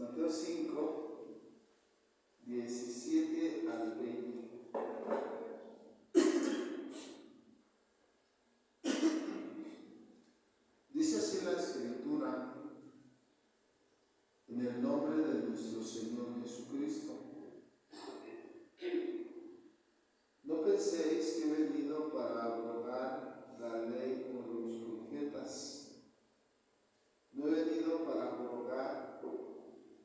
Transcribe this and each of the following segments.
Mateo 5, 17 al 20. Dice así la Escritura, en el nombre de nuestro Señor Jesucristo. No penséis que he venido para abrogar la ley o los profetas. No he venido para abrogar,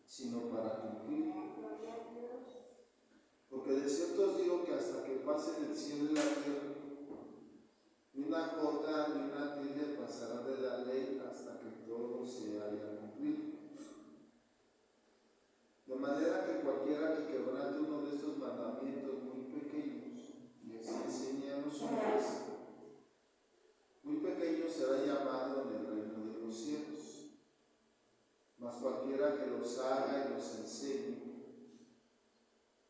sino para cumplir. Porque de cierto os digo que hasta que pasen el cielo y la tierra, ni una jota ni una tilde pasará de la ley hasta que todo se haya cumplido. De manera que cualquiera que quebrante uno de estos mandamientos muy pequeños y así enseñe a los hombres, muy pequeño será llamado en el reino de los cielos. Mas cualquiera que los haga y los enseñe,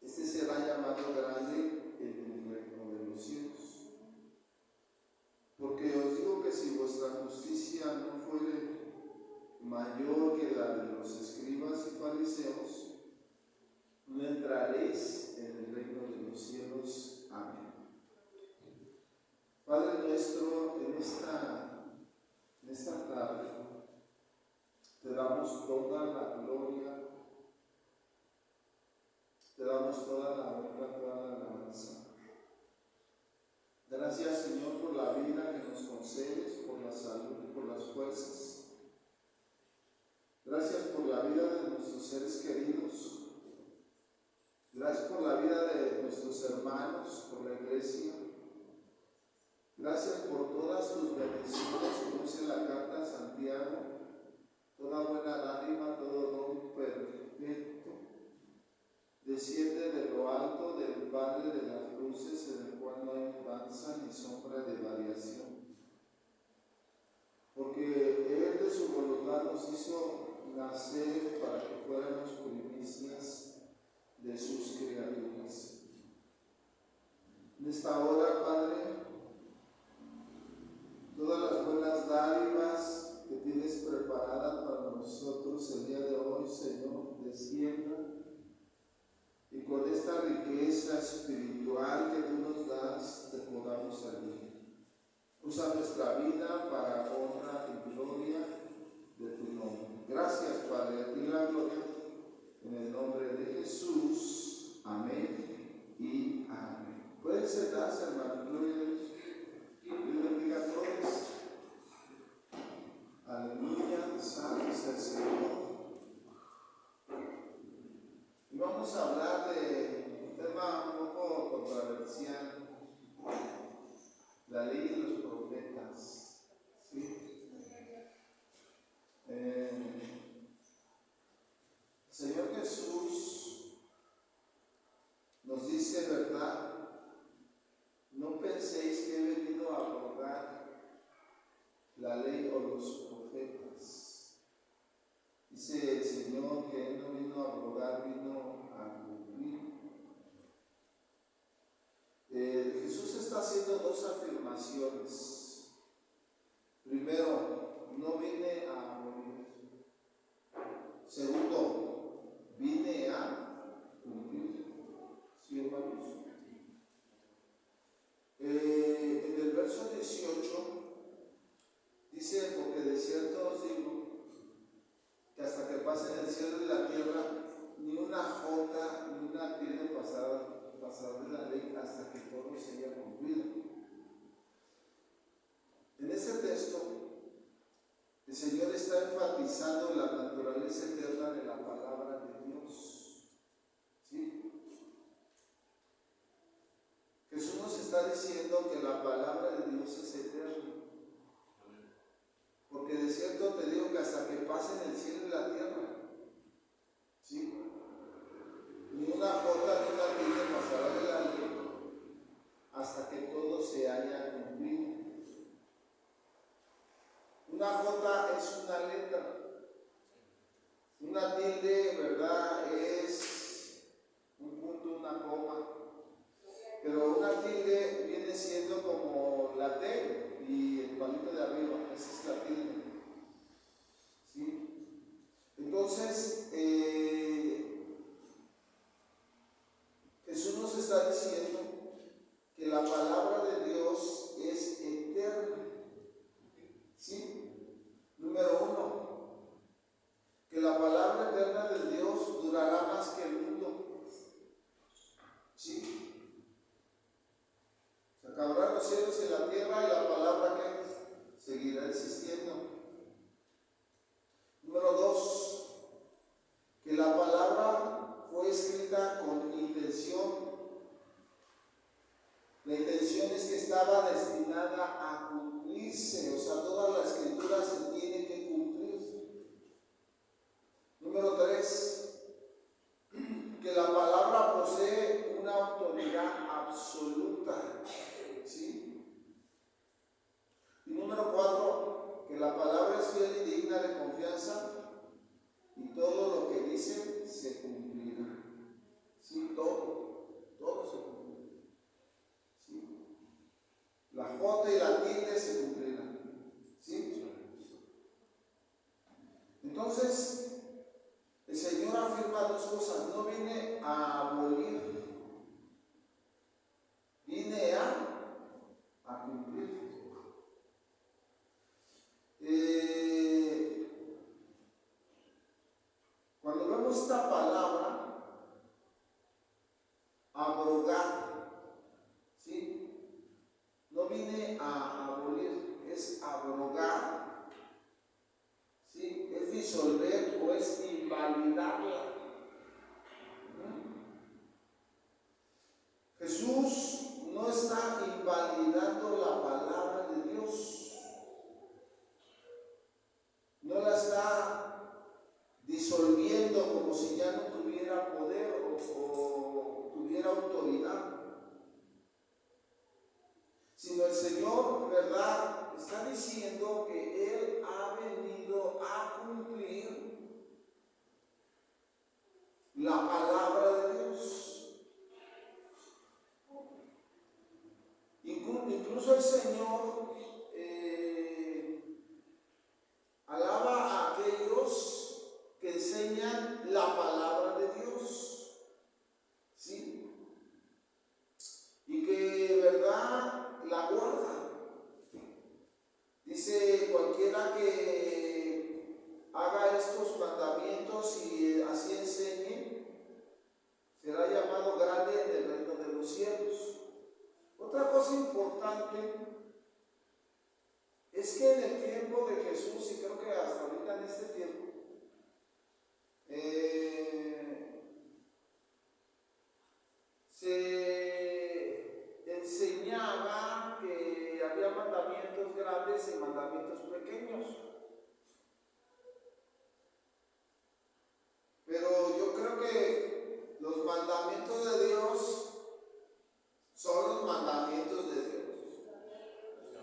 este será llamado grande en el reino de los cielos. Porque os digo que si vuestra justicia no fuere mayor que la de los escribas y fariseos, no entraréis en el reino de los cielos. Amén. Padre nuestro, en esta tarde te damos toda la gloria, te damos toda la honra, toda la alabanza. Gracias, Señor, por la vida que nos concedes, por la salud y por las fuerzas. Gracias por la vida de nuestros seres queridos. Gracias por la vida de nuestros hermanos, por la iglesia. Gracias por todas tus bendiciones, como dice la carta a Santiago. Toda buena dádiva, todo don perfecto desciende de lo alto del Padre de las luces, en el cual no hay mudanza ni sombra de variación. Porque Él de su voluntad nos hizo nacer para que fuéramos primicias de sus criaturas. En esta hora, Padre, todas las buenas dádivas que tienes preparadas para nosotros el día de hoy, Señor, desciendan, y con esta riqueza espiritual que tú nos das, te podamos servir. Usa nuestra vida para honra y gloria de tu nombre. Gracias, Padre, a ti la gloria, en el nombre de Jesús. Amén y amén. Pueden sentarse, hermano. Gloria a Dios. Dios bendiga a todos. Aleluya, santo es el Señor. Y vamos a hablar de un tema un poco controversial: la ley de los profetas. ¿Sí? El Señor Jesús nos dice, ¿verdad? No penséis que he venido a abrogar la ley o los profetas. Dice el Señor que Él no vino a abrogar, vino a cumplir. Jesús está haciendo dos afirmaciones. Primero, no vine a abolir. Segundo, vine a cumplir. ¿Sí, hermanos? En el verso 18 dice, porque de cierto os digo que hasta que pasen el cielo y la tierra, ni una jota ni una tilde pasará de la ley hasta que todo se haya cumplido. En este texto, el Señor está enfatizando la naturaleza eterna de la palabra de Dios. ¿Sí? Jesús nos está diciendo que la palabra de Dios es eterna. Porque de cierto te digo que hasta que pasen el cielo y la tierra, ¿sí?, ni una jota ni una tilde pasará de la ley hasta que todo se haya cumplido. Una jota es una letra. Una tilde, ¿verdad?, es un punto, una coma. Pero una tilde viene siendo como la T y el palito de arriba. Esa es la tilde. ¿Sí? Entonces, porque la palabra es fiel y digna de confianza, y todo lo que dice se cumplirá. Sí, todo se cumplirá. ¿Sí? La J y la tilde se cumplirán. ¿Sí? Entonces, el Señor afirma dos cosas: no vine a abolir, vine a cumplir. Cuando vemos esta palabra, abrogar, ¿sí? No vine a abolir, es abrogar, ¿sí? Es disolver o es invalidarla. Jesús no está invalidando la palabra de Dios, no la está disolviendo como si ya no tuviera poder o tuviera autoridad, sino el Señor, ¿verdad?, está diciendo que Él ha venido a cumplir la palabra de Dios. Incluso el Señor alaba a aquellos que enseñan la palabra de Dios, ¿sí? Y que, ¿verdad?, la guardan. Dice: cualquiera que haga estos mandamientos y así enseñe, será llamado grande en el reino de los cielos. Otra cosa importante es que en el tiempo de Jesús, y creo que hasta ahorita en este tiempo, se enseñaba que había mandamientos grandes y mandamientos pequeños. Pero yo creo que los mandamientos de Dios son los mandamientos de Dios.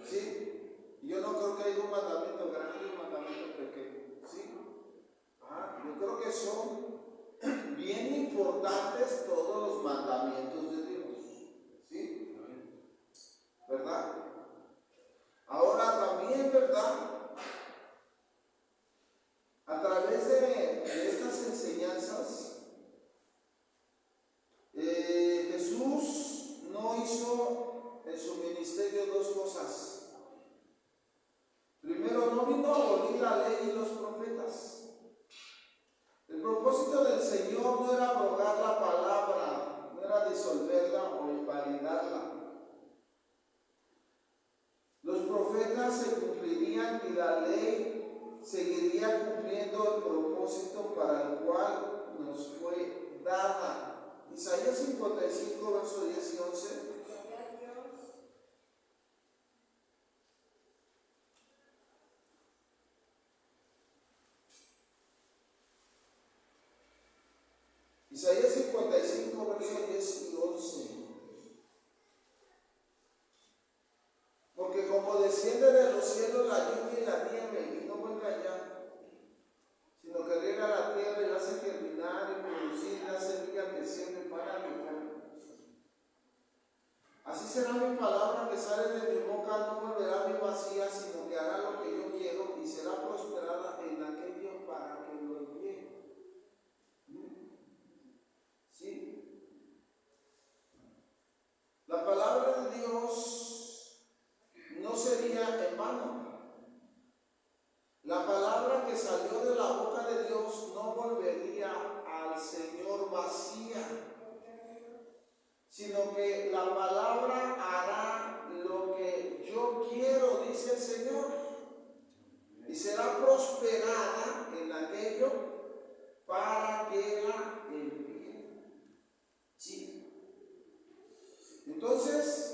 ¿Sí? Yo no creo que haya un mandamiento grande y un mandamiento pequeño. ¿Sí? Yo creo que son bien importantes todos los mandamientos de Dios. ¿Sí? ¿Verdad? Ahora también, ¿verdad?, a través de estas enseñanzas, Jesús no hizo en su ministerio dos cosas. Primero, no vino a abolir la ley y los profetas. El propósito del Señor no era abrogar la palabra, no era disolverla o invalidarla. Los profetas se cumplirían y la ley seguiría cumpliendo el propósito para el cual nos fue dada. Isaías 55, versos 10 y 11. Isaías 55, versos 10 y 11. Porque como desciende de los cielos la lluvia y la nieve, y no vuelve allá, sino que riega la tierra y la hace germinar y producir la semilla que siempre para mejor. Así será mi palabra que sale de mi boca, no volverá a mí vacía, sino que hará lo que yo quiero y será prosperada en aquello para que lo envíe. ¿Sí? La palabra de Dios no sería en vano. La palabra que salió de la boca de Dios no volvería al Señor vacía, sino que la palabra hará lo que yo quiero, dice el Señor, y será prosperada en aquello para que la envíe. Sí. Entonces,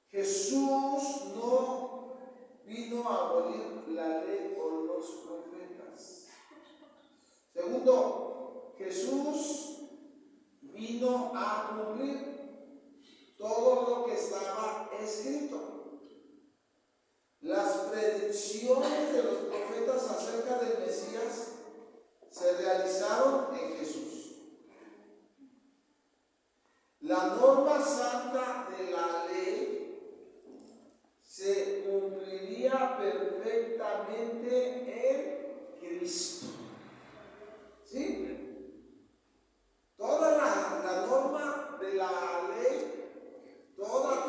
Jesús no vino a abolir la ley o los profetas. Segundo, Jesús vino a cumplir todo lo que estaba escrito. Las predicciones de los profetas acerca del Mesías se realizaron en Jesús. La norma santa de la ley se cumpliría perfectamente en Cristo. ¿Sí? Toda la norma de la ley, toda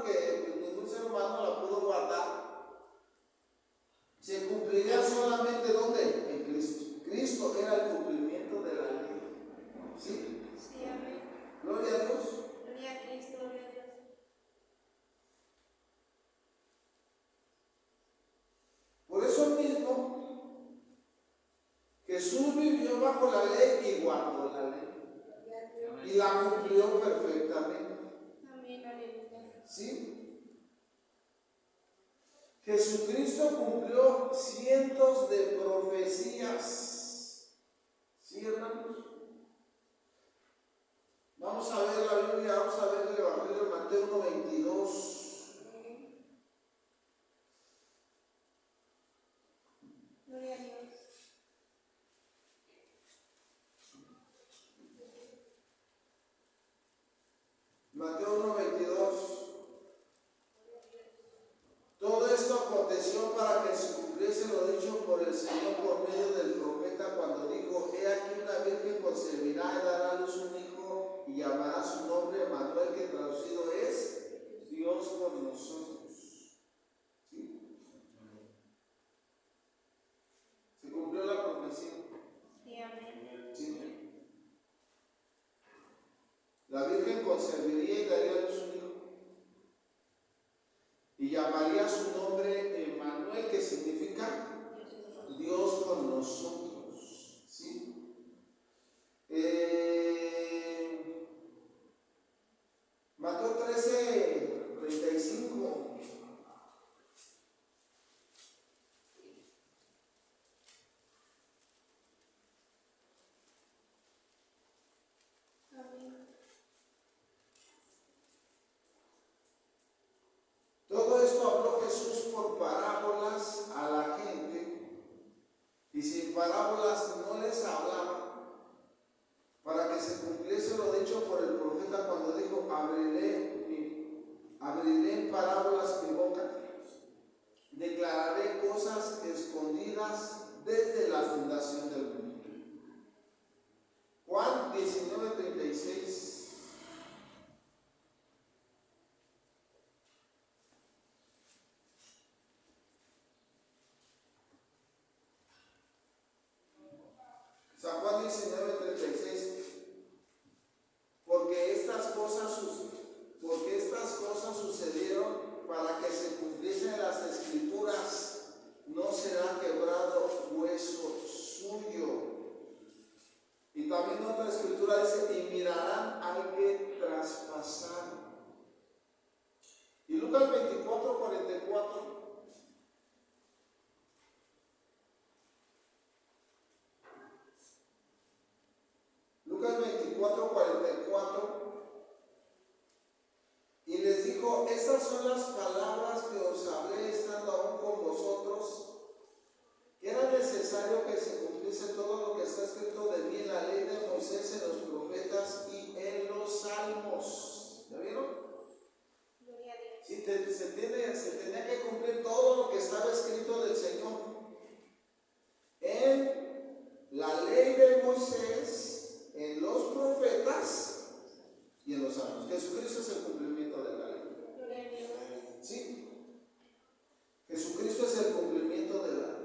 que ningún ser humano la pudo guardar, se cumpliría solamente ¿dónde? En Cristo. Cristo era el cumplimiento de la ley. ¿Sí? Sí, amén. Gloria a Dios. Gloria a Cristo, gloria a Dios. Por eso mismo, Jesús vivió bajo la ley y guardó la ley. Y la cumplió perfectamente. Amén, aleluya. ¿Sí? Jesucristo cumplió cientos de profecías. ¿Sí, hermanos? Vamos a ver la Biblia, vamos a ver el Evangelio de Mateo 1:22. Gloria a Dios. Mateo 1:22. Todo esto aconteció para que se cumpliese lo dicho por el Señor por medio del profeta cuando dijo: He aquí una virgen concebirá y dará a luz un hijo y llamará su nombre Emmanuel, que traducido es Dios con nosotros. ¿Sí? Se cumplió la profecía. Sí, amén. ¿Sí? La virgen concebiría y daría a luz un hijo y llamaría su nombre Emmanuel, que significa Dios con nosotros. ¿Sí? Mateo 13:35. Amén. Todo esto habló Jesús por parábolas a la gente, y sin parábolas no les hablaba, para que se cumpliese lo dicho por el profeta cuando dijo: abriré en parábolas mi boca, declararé cosas escondidas desde la fundación del mundo. Juan 19:36. San Juan 19:36. Porque estas cosas sucedieron para que se cumpliesen las escrituras: no será quebrado hueso suyo. Y también otra escritura dice: y mirarán al que traspasaron. Y Lucas 24:44. Lucas 24:44. Y les dijo: estas son las palabras que os hablé estando aún con vosotros, que era necesario que se cumpliese todo lo que está escrito de mí en la ley de Moisés, en los profetas y en los salmos. ¿Ya vieron? Gloria a Dios. Sí, se tenía que cumplir todo lo que estaba escrito del Señor en la ley de Moisés, en los profetas y en los salmos. Jesucristo es el cumplimiento de la ley. Gloria a Dios. ¿Sí? Jesucristo es el cumplimiento de la ley.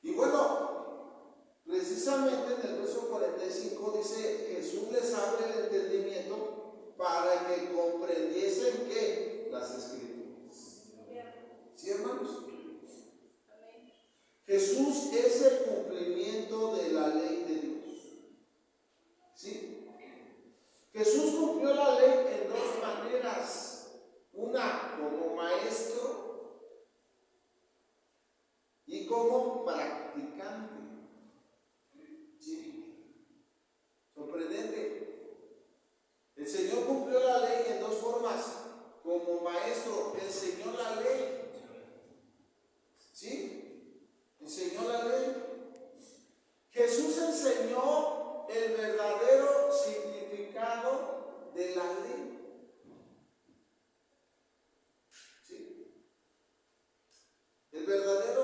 Y bueno, precisamente en el verso 45 dice: Jesús les abre el entendimiento para que comprendiesen ¿qué? Las escrituras. ¿Sí, hermanos? Amén. Jesús es el cumplimiento de la ley de Dios. ¿Sí? Jesús cumplió la ley en dos maneras: una como maestro y como practicante. ¿Sí? Sorprendente. El Señor cumplió la ley en dos formas: como maestro enseñó la ley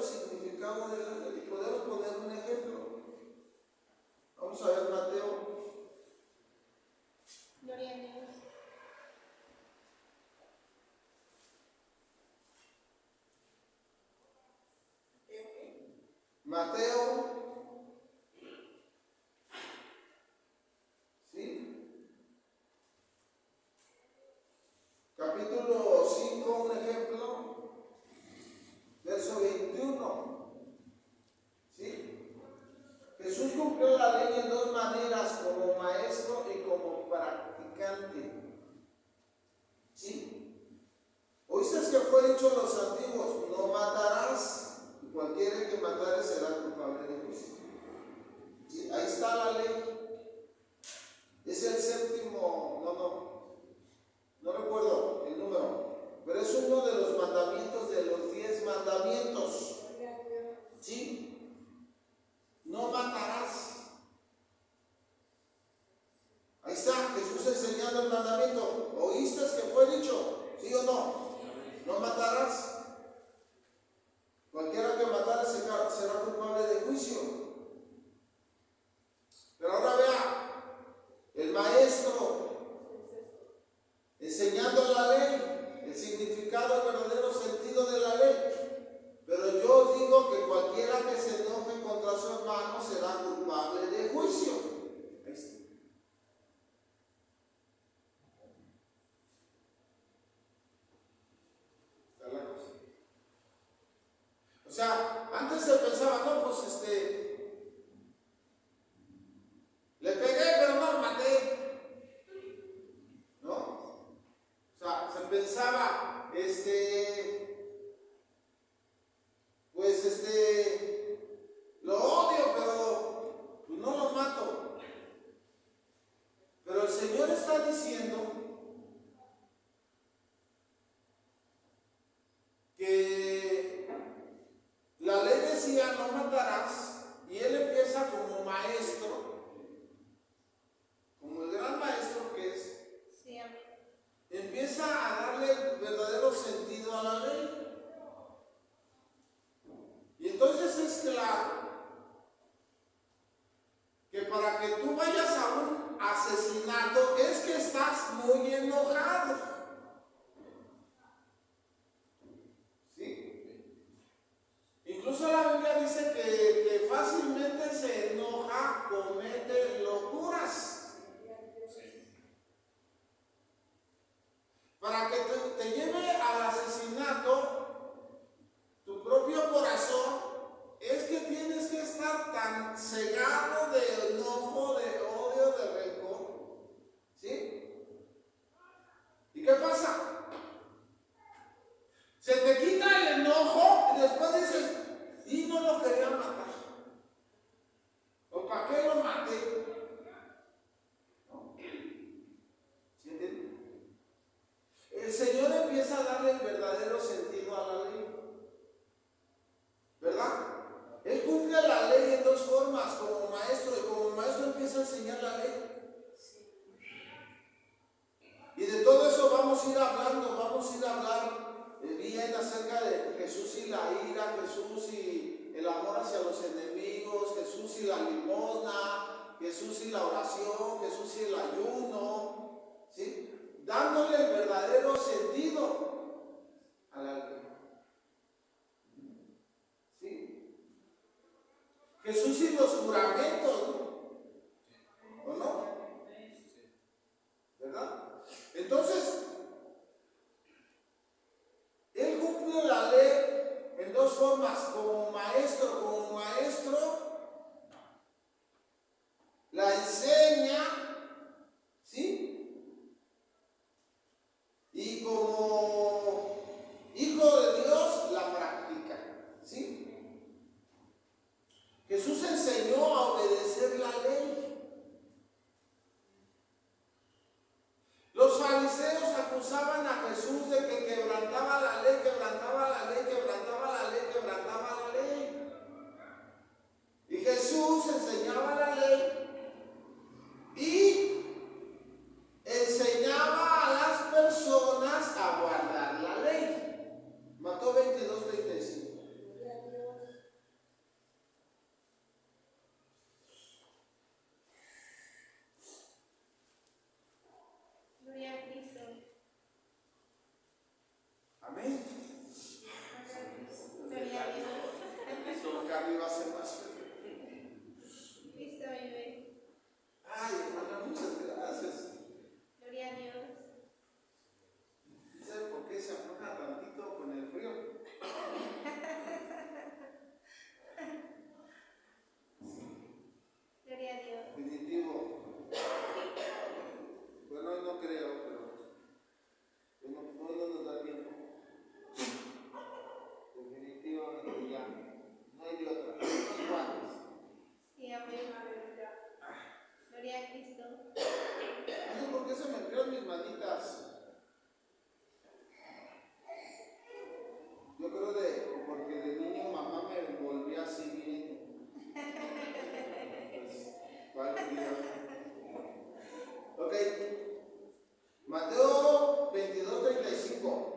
significado de la ley. Y podemos poner un ejemplo. Vamos a ver Mateo. Gloria a Dios. Mateo, ¿sí? Capítulo 5, un ejemplo, verso 21, ¿sí? Jesús cumplió la ley en dos maneras, como maestro y como practicante, ¿sí? Oíste que fue dicho a los antiguos, no matarás. Cualquiera que matare será culpable de juicio. ¿Sí? Ahí está la ley. Es el séptimo, no recuerdo el número, pero es uno de los mandamientos de los 10 mandamientos. ¿Sí? No matarás. Ahí está Jesús enseñando el mandamiento. ¿Oíste que fue dicho? ¿Sí o no? No matarás. Cualquiera que matare será culpable de juicio. Pero ahora vea, el maestro enseñando la ley, el significado, el verdadero sentido de la ley. Pero yo os digo que cualquiera que se enoje contra su hermano será culpable de juicio. Ahí está. Está la cosa. O sea, antes se pensaba, no, pues le pegué, pero no lo maté. ¿No? O sea, se pensaba, lo odio, pero pues no lo mato. Pero el Señor está diciendo que la ley decía no matarás, y Él empieza como maestro, como el gran maestro que es, Sí, amén. empieza a darle el verdadero sentido a la ley. Y entonces es claro que para que tú vayas a un asesinato es que estás muy enojado. ¿Sí? Incluso la Biblia dice que fácilmente se enoja, comete locuras. Para que te lleve al asesinato, tu propio corazón, es que tienes que estar tan cegado de enojo, de odio, de rencor. ¿Sí? ¿Y qué pasa? Se te quita el enojo y después dices, y no lo quería matar. ¿O para qué lo maté? ¿No? ¿Sí entienden? El Señor empieza a darle el verdadero sentido a la ley. ¿Verdad? Él cumple la ley en dos formas, como maestro, y como maestro empieza a enseñar la ley. Y de todo eso vamos a ir hablando, vamos a ir a hablar bien acerca de Jesús y la ira, Jesús y el amor hacia los enemigos, Jesús y la limosna, Jesús y la oración, Jesús y el ayuno, ¿sí? Dándole el verdadero sentido a la ley. Jesús y los juramentos, ¿no? ¿O no? ¿Verdad? Entonces, Él cumple la ley en dos formas, como maestro, la enseña, ¿sí? Y como hijo de Dios, la practica, ¿sí? Jesús enseñó a obedecer la ley. Los fariseos acusaban a Jesús de que quebrantaba la ley, quebrantaba la ley, quebrantaba la ley, quebrantaba la ley. porque ya no hay de otra. Unos cuantos. Sí, amén. Gloria a Cristo. No sé por qué se me enfriaron mis manitas. Yo creo porque de niño mamá me volvía así bien. Pues, ¿cuál día? Ok. Mateo 22:35.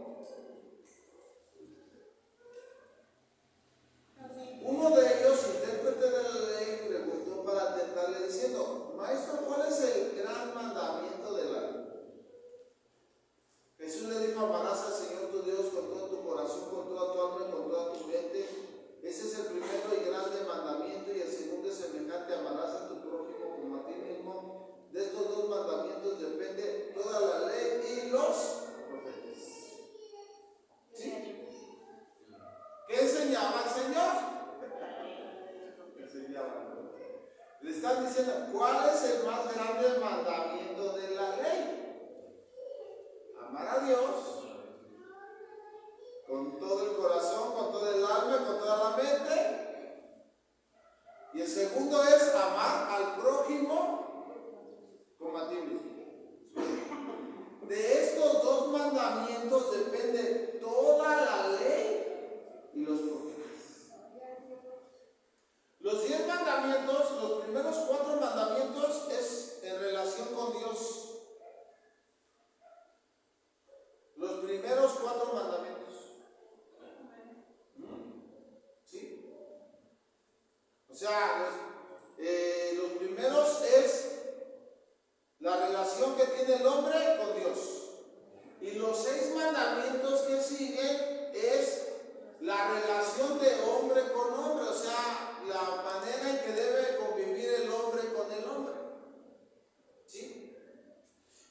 Uno de ellos, intérprete de la ley, preguntó para tentarle diciendo: Maestro, ¿cuál es el gran mandamiento de la ley? Jesús le dijo: amarás al Señor tu Dios con todo tu corazón, con toda tu alma y con toda tu mente. Ese es el primero y grande mandamiento, y el segundo es semejante: amarás a tu prójimo como a ti mismo. De estos dos mandamientos depende toda la ley y los profetas. ¿Sí? ¿Qué enseñaba el Señor? Le están diciendo: ¿cuál es el más grande mandamiento de la ley? Amar a Dios con todo el corazón, con todo el alma y con toda la mente. Y el segundo es amar al prójimo como a ti mismo. De estos dos mandamientos depende toda la ley y los profetas. Los 10 mandamientos, los primeros 4 mandamientos es en relación con Dios. Los primeros 4 mandamientos. ¿Sí? O sea, los primeros es la relación que tiene el hombre con Dios. Y los 6 mandamientos que siguen es la relación de hombre con hombre, o sea, la manera en que debe convivir el hombre con el hombre. ¿Sí?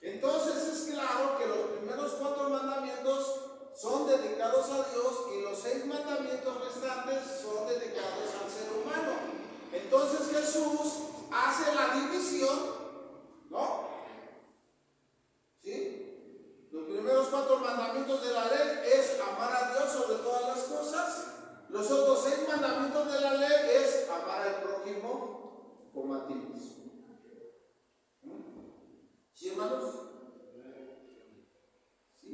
Entonces es claro que los primeros 4 mandamientos son dedicados a Dios y los 6 mandamientos restantes son dedicados al ser humano. Entonces Jesús hace la división, ¿no? ¿Sí? Los primeros 4 mandamientos de la ley es amar a Dios sobre todas las cosas. Los otros 6 mandamientos de la ley es amar al prójimo como a ti mismo. ¿Sí, hermanos? ¿Sí?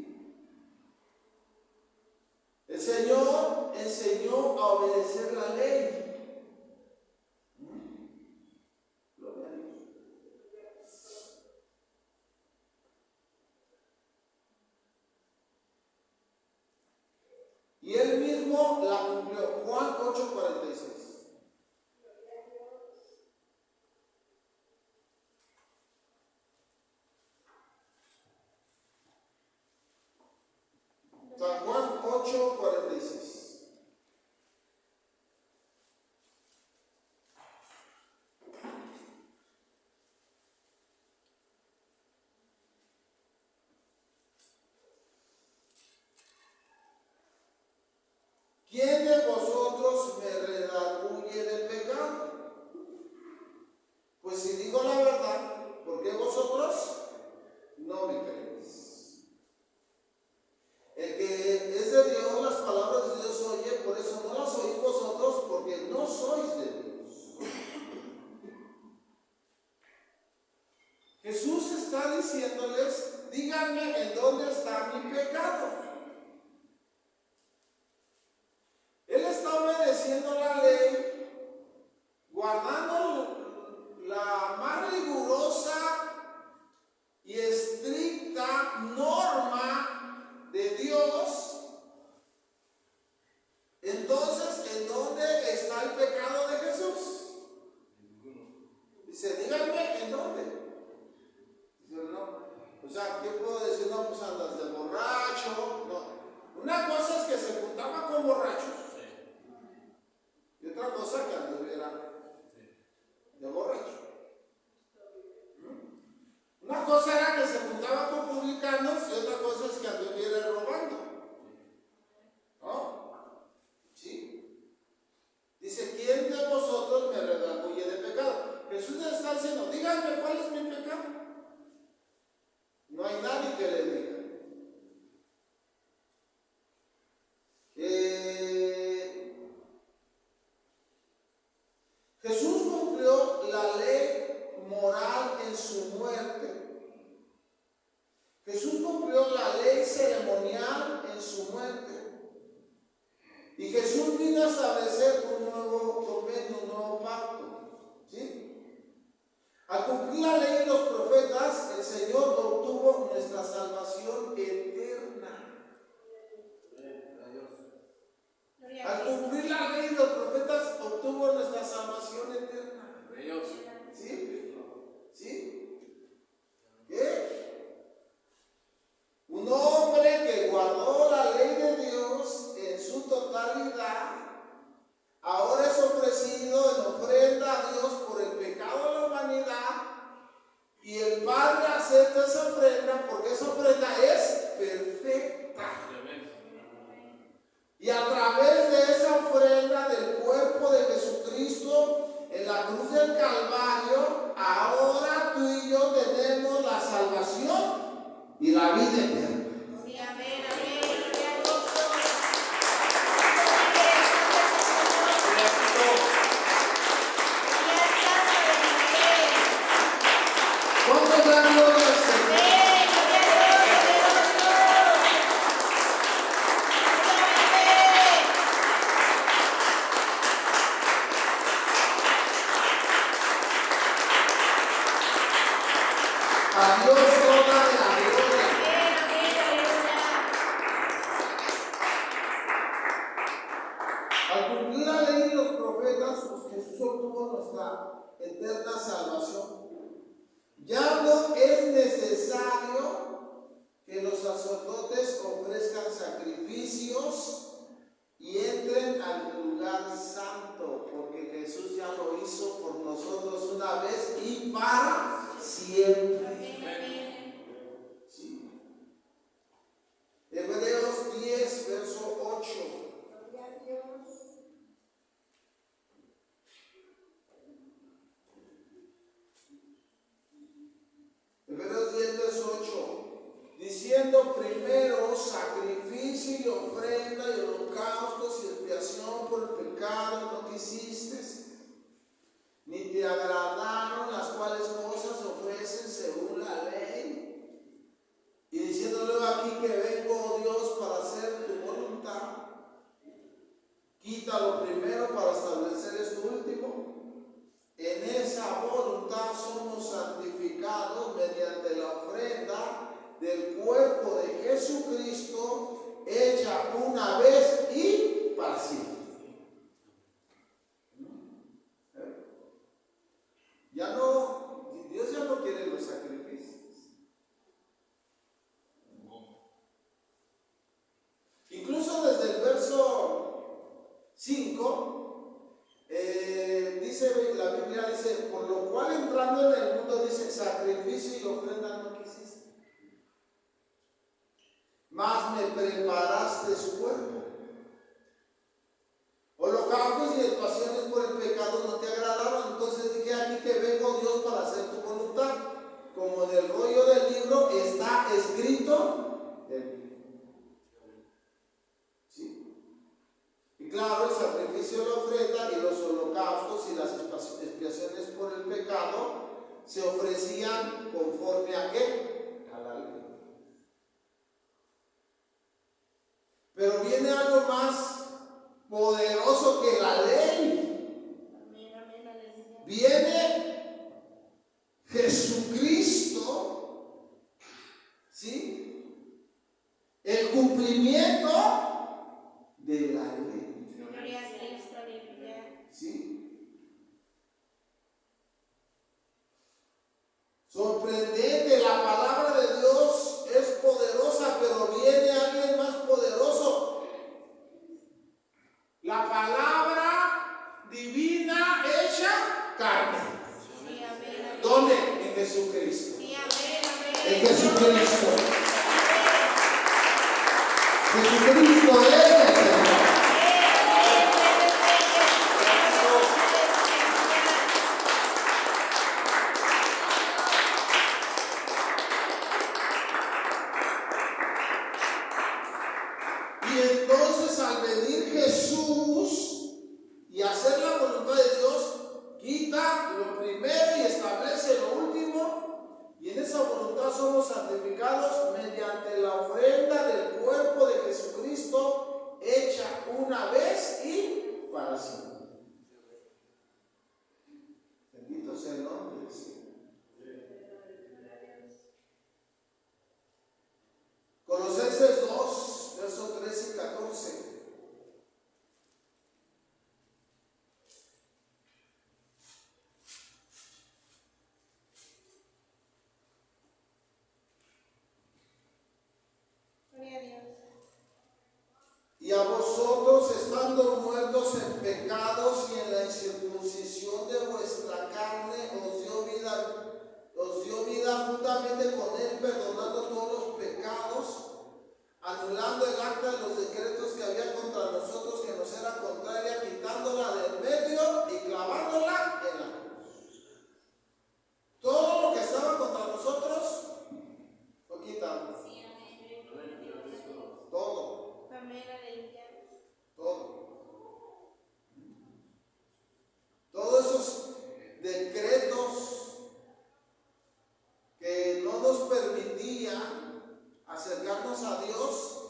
El Señor enseñó a obedecer la ley. Gloria a Dios. Y Él mismo la cumplió. Juan 8:46. San Juan 8:46. ¿Quién de vosotros me redarguye del pecado? Pues si digo la verdad, ¿por qué vosotros no me creéis? El que es de Dios, las palabras de Dios oye, por eso no las oís vosotros, porque no sois de Dios. Jesús está diciéndoles: díganme en dónde está mi pecado. Él está obedeciendo la ley, guardando la más Y Jesús vino a establecer un nuevo convenio, un nuevo pacto. ¿Sí? Al cumplir la ley de los profetas, el Señor obtuvo nuestra salvación eterna. Gloria a Al Cristo. cumplir la ley de los profetas, obtuvo nuestra salvación eterna. ¿Sí? ¿Sí? ¿Qué? Un hombre que guardó la ley de Dios en su totalidad, ahora es ofrecido en ofrenda a Dios por el pecado de la humanidad, y el Padre acepta esa ofrenda porque esa ofrenda es perfecta. Y a través de esa ofrenda del cuerpo de Jesucristo en la cruz del Calvario, ahora tú y yo tenemos la salvación y la vida eterna. Sí, amén, amén. Gloria a Cristo. ¿Cuántos dan gloria al Señor? A Dios toda la gloria. Al cumplir la ley de los profetas, pues Jesús obtuvo nuestra eterna salvación. Ya no es necesario que los sacerdotes ofrezcan sacrificios y entren al lugar santo, porque Jesús ya lo hizo por nosotros una vez y para siempre. ¿Sí? Hebreos 10, verso 8. Hebreos 10, verso 8. Diciendo primero sacrificio y ofrenda y holocaustos y expiación por el pecado no quisiste, ni te agradaron las cuales cosas se ofrecen según la ley. Y diciéndole aquí que vengo, oh Dios, para hacer tu voluntad. Quita lo primero para establecer esto último. En esa voluntad somos santificados mediante la ofrenda del cuerpo de Jesucristo, hecha una vez y para siempre. Dios ya no quiere los sacrificios. Incluso desde el verso 5, dice la Biblia, dice, por lo cual entrando en el mundo, dice, sacrificio y ofrenda no quisiste, mas me preparaste su cuerpo. Holocaustos y expiaciones por el pecado no te agradaron, entonces dije aquí que vengo, Dios, para hacer tu voluntad, como del rollo del libro está escrito en mí. ¿Sí? Y claro, el sacrificio de la ofrenda y los holocaustos y las expiaciones por el pecado se ofrecían conforme a qué? A la ley. Pero viene algo más poderoso que la ley. Viene Jesucristo, ¿sí? El cumplimiento de la ley. Gloria a Cristo, aleluya. ¿Sí? Sorprendente, la palabra de Dios es poderosa, pero viene alguien más poderoso. La palabra divina hecha carne. Sí, amén, amén. ¿Dónde? En Jesucristo. Sí, amén, amén. En Jesucristo. Jesucristo es el Señor. Y entonces al venir Jesús y hacer la voluntad de Dios, quita lo primero y establece lo último, y en esa voluntad somos santificados mediante la ofrenda del cuerpo de Jesucristo vosotros, estando muertos en pecados y en la incircuncisión de vuestra carne, os dio vida juntamente con él, perdonando todos los pecados, anulando el acta de los decretos que había contra nosotros, que nos era contraria, quitándola del medio y clavándola en la cruz. Todo lo que estaba contra nosotros, lo quitamos. Todo. Amén, aleluya. Todo. Todos esos decretos que no nos permitían acercarnos a Dios,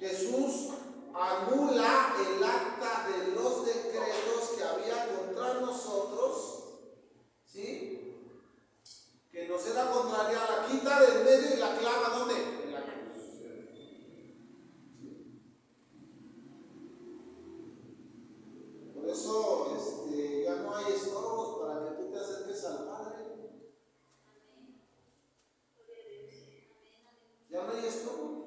Jesús anula el acta de los decretos que había contra nosotros, ¿sí? Que nos era contraria, la quita del medio y la clava, ¿dónde? En la cruz. Por eso ya no hay estorbos para que tú te acerques al Padre. Ya no hay estorbos.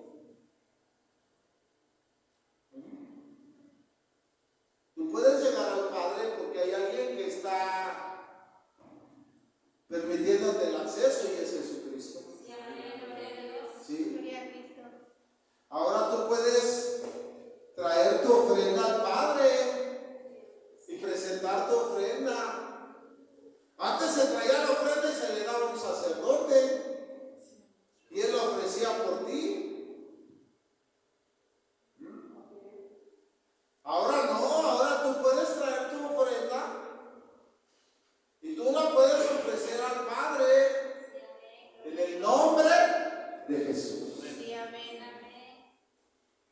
Tú puedes llegar al Padre porque hay alguien que está permitiéndote el acceso y es Jesucristo. ¿Sí? Gloria a Cristo. Ahora tú puedes traer tu ofrenda al Padre y presentar tu ofrenda. Antes se traía la ofrenda y se le daba a un sacerdote y él la ofrecía por ti. Ahora no, ahora tú puedes traer tu ofrenda y tú la puedes ofrecer al Padre en el nombre de Jesús. Sí, amén.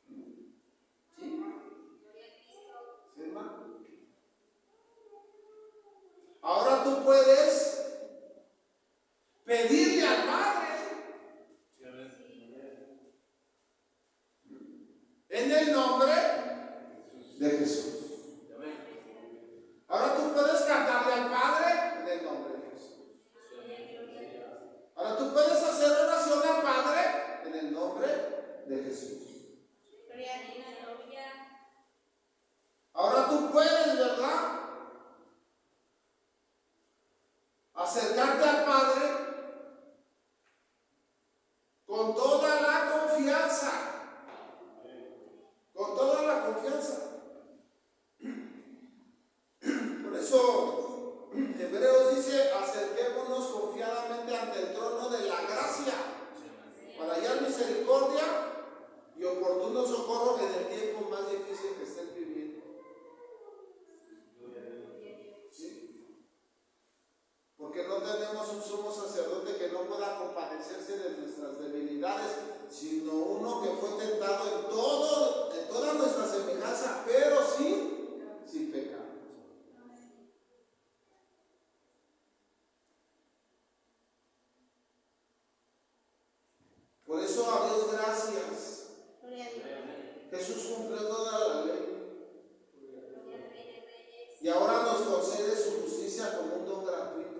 ¿Sí? ¿Sí, hermano? Ahora tú puedes pedirle al Padre en el nombre de Jesús. Ahora tú puedes cantarle al Padre en el nombre de Jesús. Ahora tú puedes hacer oración al Padre en el nombre de Jesús. Gloria a Cristo. Ahora tú puedes, ¿verdad?, acercarte al Padre con toda la confianza. Con toda la confianza. Por eso Hebreos dice: acerquémonos confiadamente ante el trono de la gracia para hallar misericordia y oportuno socorro en el tiempo más difícil que estés viviendo. ¿Sí? Porque no tenemos un sumo sacerdote que no pueda compadecerse de nuestras debilidades, sino uno que fue tentado en toda nuestra semejanza, pero sin pecado. Por eso a Dios gracias. Gloria a Dios. Jesús cumplió toda la ley y ahora nos concede su justicia como un don gratuito.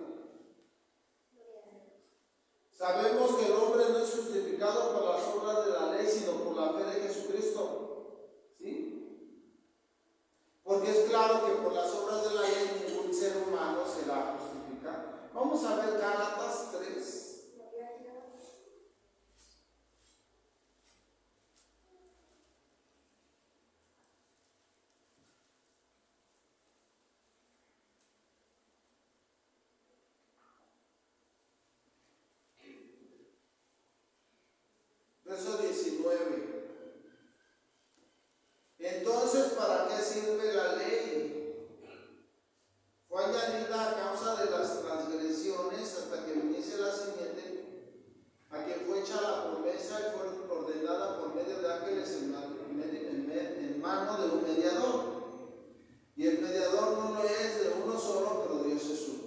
Sabemos que el hombre no es justificado por las obras de la ley, sino por la fe de Jesucristo. ¿Sí? Porque es claro que por las obras de la ley ningún ser humano será justificado. Vamos a ver Gálatas 3. Verso 19. Entonces, ¿para qué sirve la ley? Fue añadida a causa de las transgresiones hasta que viniese la simiente, a quien fue hecha la promesa y fue ordenada por medio de ángeles en mano de un mediador. Y el mediador no lo es de uno solo, pero Dios es uno.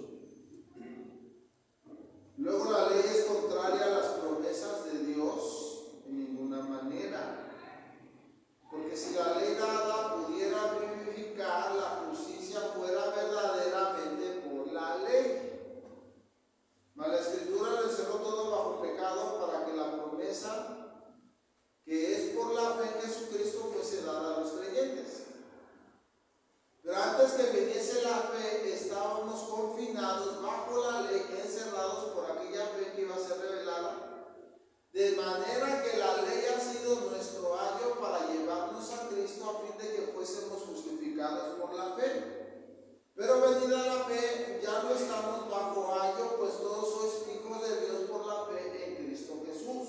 Luego la ley es contraria a las promesas de Dios en ninguna manera, porque si la ley dada pudiera vivificar, la justicia fuera verdaderamente por la ley. Mas la Escritura lo encerró todo bajo pecado para que la promesa que es por la fe en Jesucristo fuese dada de manera que la ley ha sido nuestro ayo para llevarnos a Cristo a fin de que fuésemos justificados por la fe. Pero venida la fe, ya no estamos bajo ayo, pues todos sois hijos de Dios por la fe en Cristo Jesús.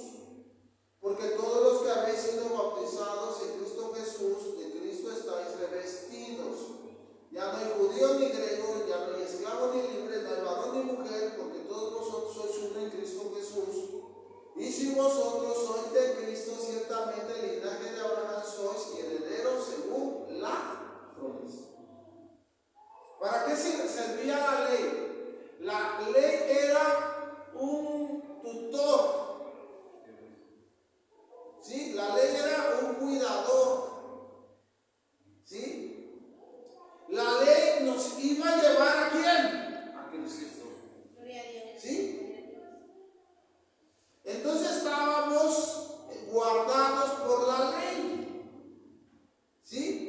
Porque todos los que habéis sido bautizados en Cristo Jesús, de Cristo estáis revestidos. Ya no hay judío ni griego, ya no hay esclavo ni libre, no hay varón ni mujer, porque todos vosotros sois uno en Cristo Jesús. Y si vosotros sois de Cristo, ciertamente el linaje de Abraham sois y herederos según la promesa. ¿Para qué servía la ley? La ley era un tutor. ¿Sí? La ley era un cuidador. ¿Sí? La ley nos iba a llevar ¿a quién? A Cristo. Gloria a Dios. ¿Sí? Entonces estábamos guardados por la ley. ¿Sí?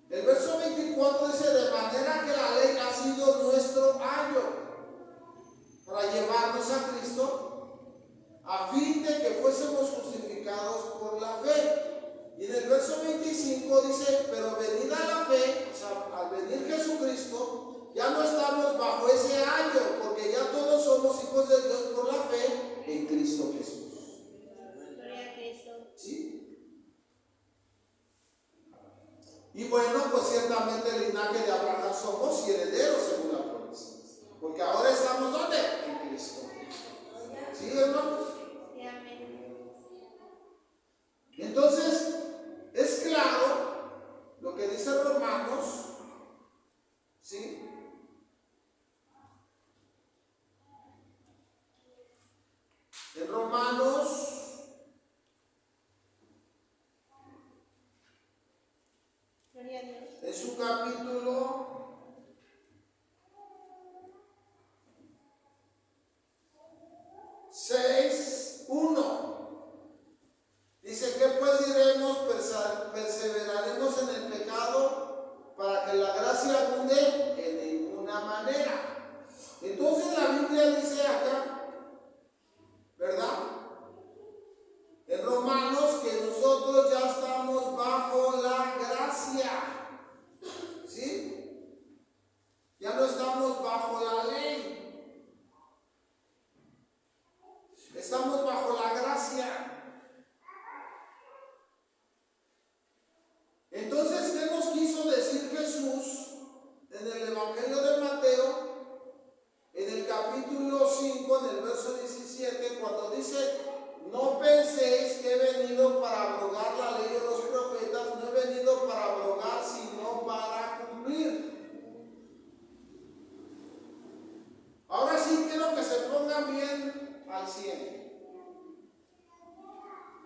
El verso 24 dice, de manera que la ley ha sido nuestro ayo para llevarnos a Cristo, a fin de que fuésemos justificados por la fe. Y en el verso 25 dice, pero venida la fe, o sea, al venir Jesucristo, ya no estamos bajo ese ayo, porque ya todos somos hijos de Dios por la fe en Cristo Jesús. Gloria a Cristo. ¿Sí? Y bueno, pues ciertamente el linaje de Abraham somos y herederos según la promesa. Porque ahora estamos ¿dónde? En Cristo. ¿Sí, hermanos? Sí, amén. Entonces, es claro lo que dice Romanos, ¿sí? En Romanos Gloria a Dios. en su capítulo 6:1 dice que pues diremos, perseveraremos en el pecado para que la gracia abunde en ninguna manera. Entonces la Biblia dice acá, ¿verdad? En Romanos que nosotros ya estamos bajo la gracia. ¿Sí? Ya no estamos bajo la ley. Estamos bajo la gracia. Entonces, ¿qué nos quiso decir Jesús en el Evangelio de Mateo? En el capítulo 5, en el verso 17, cuando dice, no penséis que he venido para abrogar la ley de los profetas, no he venido para abrogar, sino para cumplir. Ahora sí quiero que se pongan bien al 100.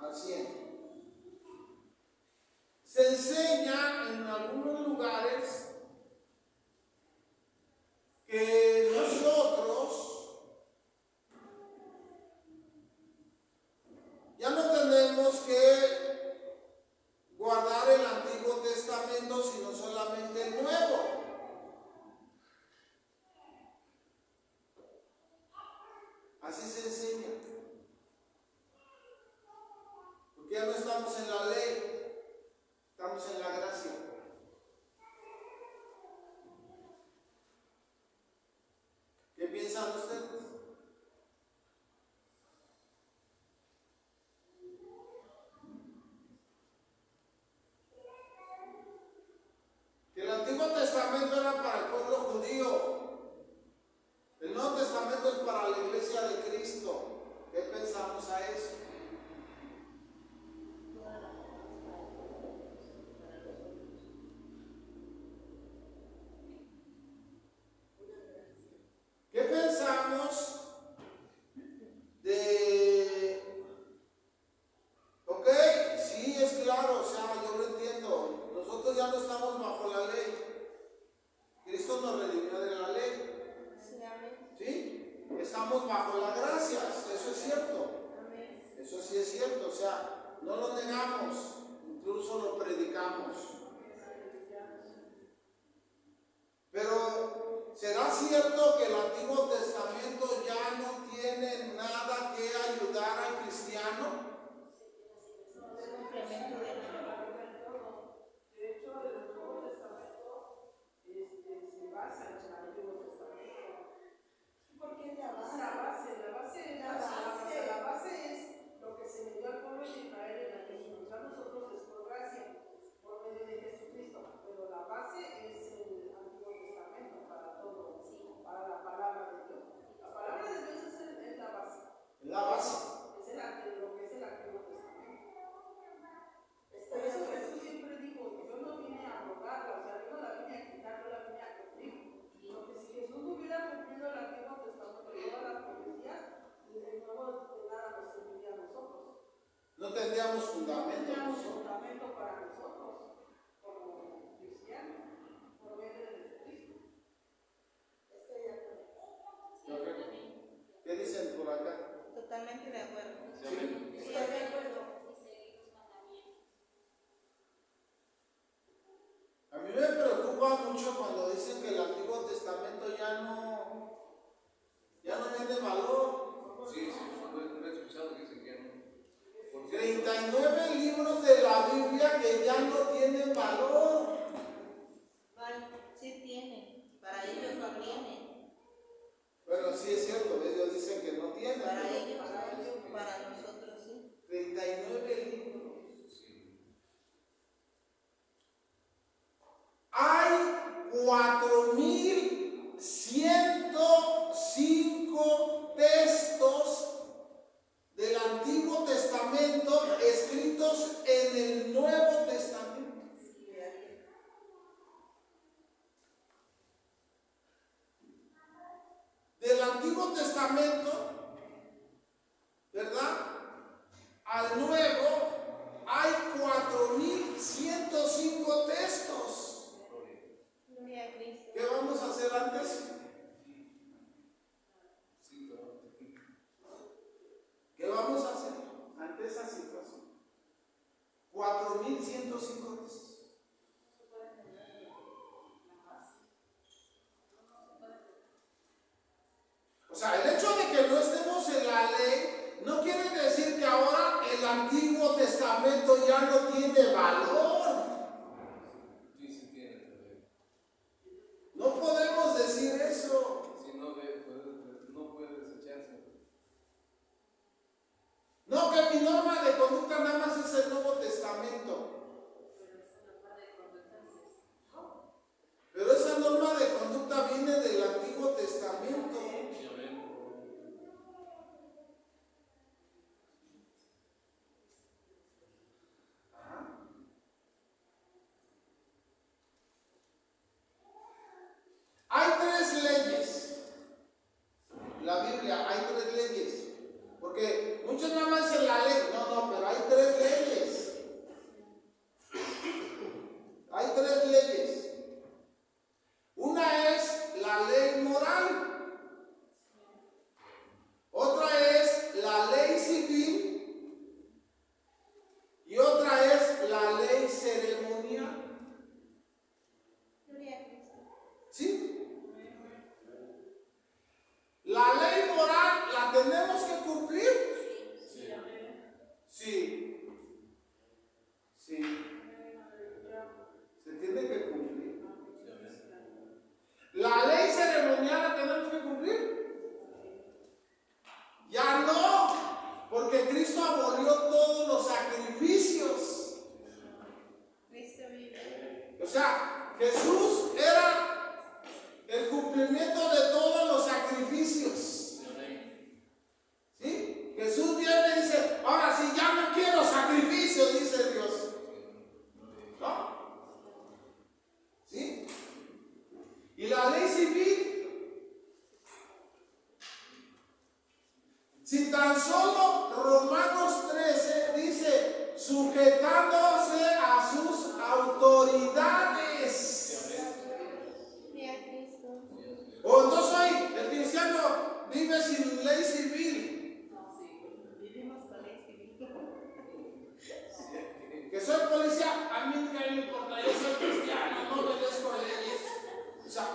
Al 100. Se enseña en algunos lugares que nosotros ya no tenemos que guardar el Antiguo Testamento, sino solamente el Nuevo. Así se enseña. Porque ya no estamos en la ley, estamos en la gracia. ¿Qué piensan ustedes? Que el Antiguo Testamento era para el pueblo judío. El Nuevo Testamento es para la iglesia de Cristo. ¿Qué pensamos a eso? ¿Qué pensamos de... Ok, sí, es claro, o sea, yo lo entiendo. Nosotros ya no estamos bajo la ley. Cristo nos redimió de la ley. Sí, amén. ¿Sí? Estamos bajo la gracia, eso es cierto. Amén. Eso sí es cierto, o sea, no lo negamos, incluso lo predicamos. Pero ¿será cierto que el Antiguo Testamento ya no tiene nada que ayudar al cristiano A mí me preocupa mucho cuando dicen que el Antiguo Testamento ya no tiene valor. Sí, lo he escuchado que dicen que no. ¿Por qué? 39 libros de la Biblia que ya no tienen valor. Vale, sí tiene. Para ellos no tiene. Bueno, sí es cierto, ellos dicen que no tienen. Para pero ellos, para nosotros sí. 39 libros. Hay 4105 textos del Antiguo Testamento escritos en el Nuevo Testamento. Del Antiguo Testamento, ¿verdad? Al Nuevo hay 4105 textos. Gloria a Cristo. ¿Qué vamos a hacer antes? Sí, claro. ¿Qué vamos a hacer ante esa situación? 4105 textos. O sea, el hecho de que no estemos en la ley no quiere decir que ahora el Antiguo Testamento ya no tiene valor. Sí, sí tiene también. No podemos decir eso. Si no ve, no puede desecharse. No, que mi norma de conducta nada más es el Nuevo Testamento. Pero esa norma de conducta viene del Antiguo Testamento. Sí, amén. Hay 3 leyes. La Biblia, hay 3 leyes. Porque muchos nada más dicen la ley. No, pero hay 3 leyes. Hay 3 leyes. Una es la ley moral. Otra es la ley civil. Y otra es la ley ceremonial. Gloria a Cristo. ¿Sí? La ley moral la tenemos que cumplir. Sí. Sí. Se tiene que cumplir. La ley ceremonial la tenemos que cumplir. Ya no, porque Cristo abolió todos los sacrificios. Cristo vive. O sea, Jesús era el cumplimiento de todos los sacrificios. ¿Sí? Jesús viene y dice, ahora si ya no quiero sacrificios, dice Dios. ¿No? ¿Sí? Y la ley civil, si tan solo Romanos 13 dice, sujetándose a sus autoridades. Gloria a Cristo. O entonces hoy el cristiano vive sin ley civil. Vivimos con ley civil. Que soy policía, a mí no me importa, yo soy cristiano, no obedezco leyes. O sea,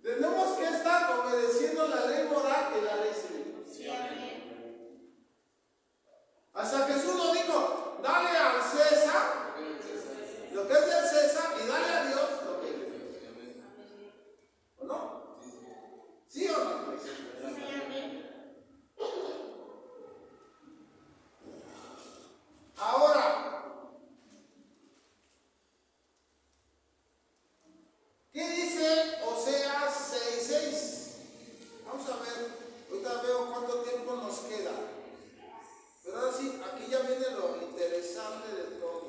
tenemos que estar obedeciendo la ley moral y la ley civil. Sí, amén. Hasta Jesús lo dijo, dale al César lo que es del César y dale a Dios lo que es de Dios. ¿O no? ¿Sí o no? Sí, amén. Ahora, ¿qué dice Oseas 6:6? Vamos a ver, ahorita veo cuánto tiempo nos queda. Pero ahora sí, aquí ya viene lo interesante de todo.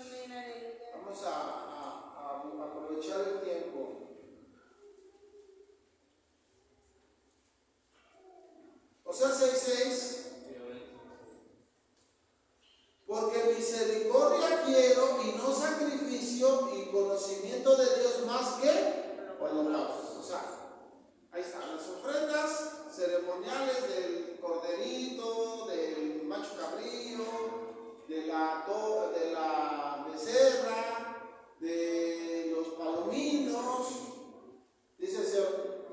Amén, aleluya. Vamos a aprovechar el tiempo. Oseas 6:6. Porque misericordia quiero y no sacrificio y conocimiento de Dios más que holocaustos. O sea, Ahí están las ofrendas ceremoniales del corderito, del macho cabrío, de la becerra, de los palominos. Dice el Señor,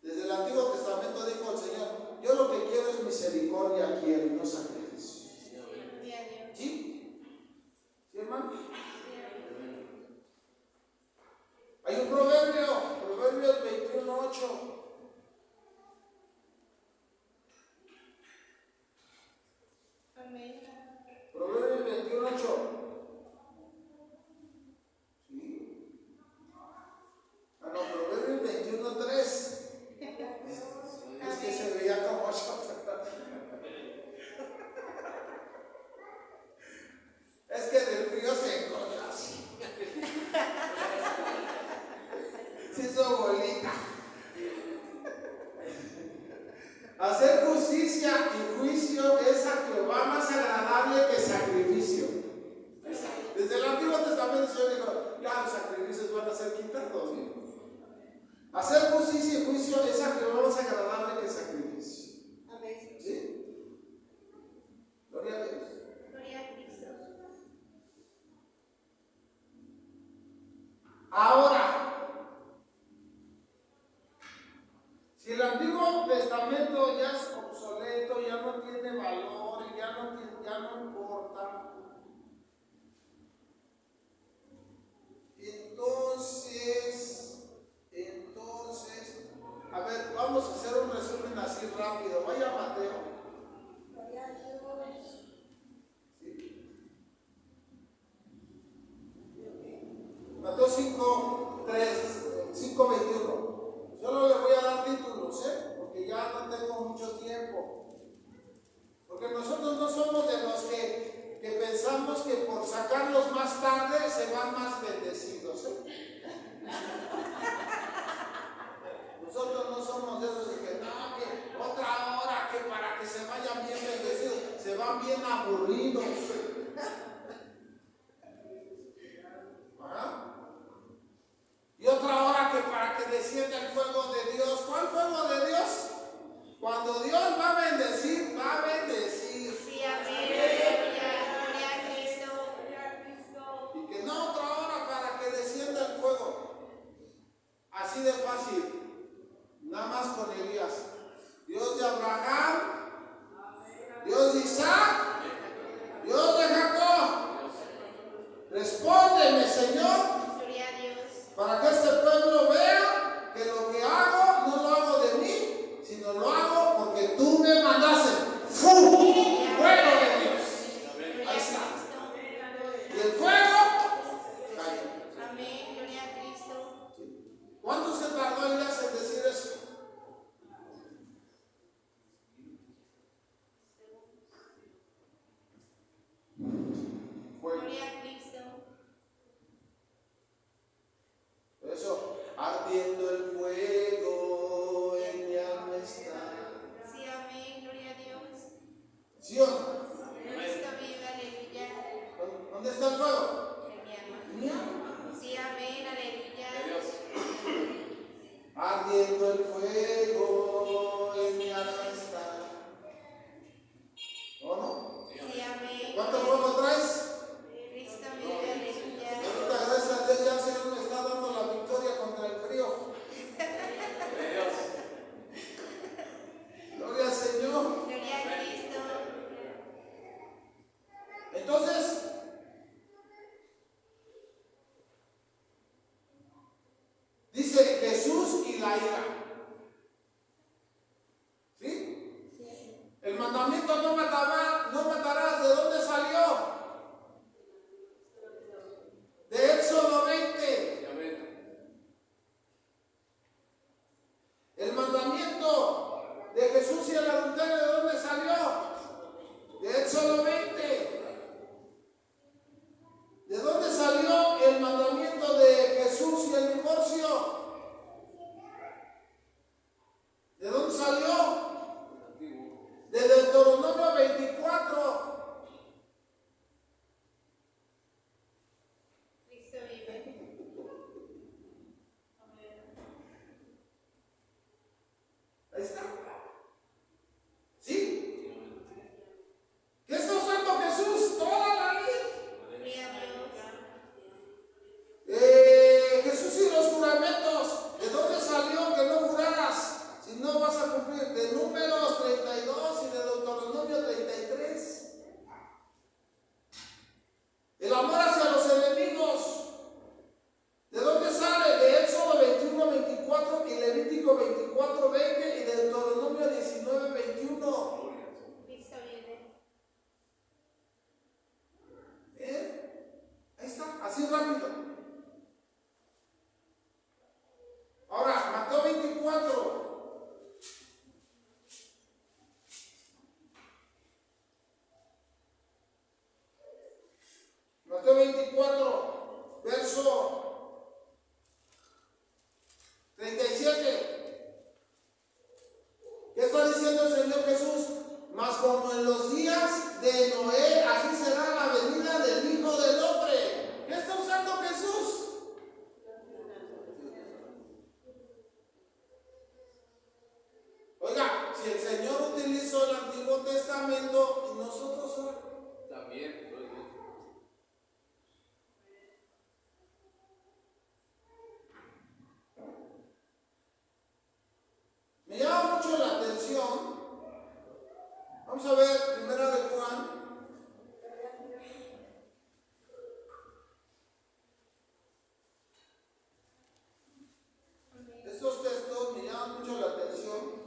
desde el Antiguo Testamento dijo el Señor, yo lo que quiero es misericordia aquí, no sacrificio. ¿Sí? ¿Sí, hermano? Hay un Proverbios 21:8. Proverbios 21:8. ¿Sí? Ah, no, Proverbios 21:3. Es que se veía como 8. Es que del frío se encolla así. Se hizo bolita. Hacer justicia y juicio es a Jehová más agradable que sacrificio. Desde el Antiguo Testamento el Señor dijo, ya los sacrificios van a ser quitados, ¿no? Hacer justicia y juicio es a Jehová más agradable que sacrificio. ¿Sí? Gloria a Dios. Gloria a Cristo. Ahora, si el Antiguo Testamento ya es obsoleto, ya no tiene valor, ya no importa, entonces, a ver, vamos a hacer un resumen así rápido. Vaya a Mateo. ¿Sí? Mateo 5:21. Solo le voy a dar títulos, porque ya no tengo mucho tiempo. Porque nosotros no somos de los que pensamos que por sacarlos más tarde se van más bendecidos. Nosotros no somos de esos que no, que otra hora, que para que se vayan bien bendecidos, se van bien aburridos. ¿Ah? Y otra hora que para que descienda el fuego de Dios. ¿Cuál fuego de Dios? Cuando Dios va a bendecir, va a bendecir. Sí, amén. Gloria a Cristo. Y que no otra hora para que descienda el fuego. Así de fácil. Nada más con Elías. Dios de Abraham, Dios de Isaac, Dios de Jacob. Respóndeme, Señor. Gloria a Dios. Para que este pueblo vea que lo que hago no lo hago de mí, sino lo hago porque tú me mandaste. ¡Fu! ¡Fuego de Dios! Ahí está. Y el fuego cayó. Amén. Gloria a Cristo. ¿Cuánto se tardó Elías en decir eso? Fuego. Gloria a Cristo. Eso, ardiendo el fuego en mi alma está. Sí, amén. Gloria a Dios. ¿Sí o no? Cristo vive, aleluya. ¿Dónde está el fuego? En mi alma. En mi alma. Sí, amén. Aleluya. Ardiendo el fuego en mi alma está. ¿O no? Sí, amén. ¿Cuánto fuego traes? Cristo vive, aleluya. Ahorita, gracias a Dios, ya el Señor me está dando la victoria contra el frío. Gloria al Señor. Gloria a Cristo. Entonces, dice Jesús y la ira. ¿Sí? El mandamiento no matarás, ¿de dónde salió? De Éxodo 20. El mandamiento de Jesús y el adulterio, ¿de dónde salió? De Éxodo 20. ¿De dónde salió el mandamiento de Jesús y el divorcio? como en los días de Noé, así será la venida del Hijo del Hombre. ¿Qué está usando Jesús? Oiga, si el Señor utilizó el Antiguo Testamento, ¿y nosotros ahora? También. Me llama mucho la atención. Vamos a ver, primera de Juan. Estos textos me llaman mucho la atención.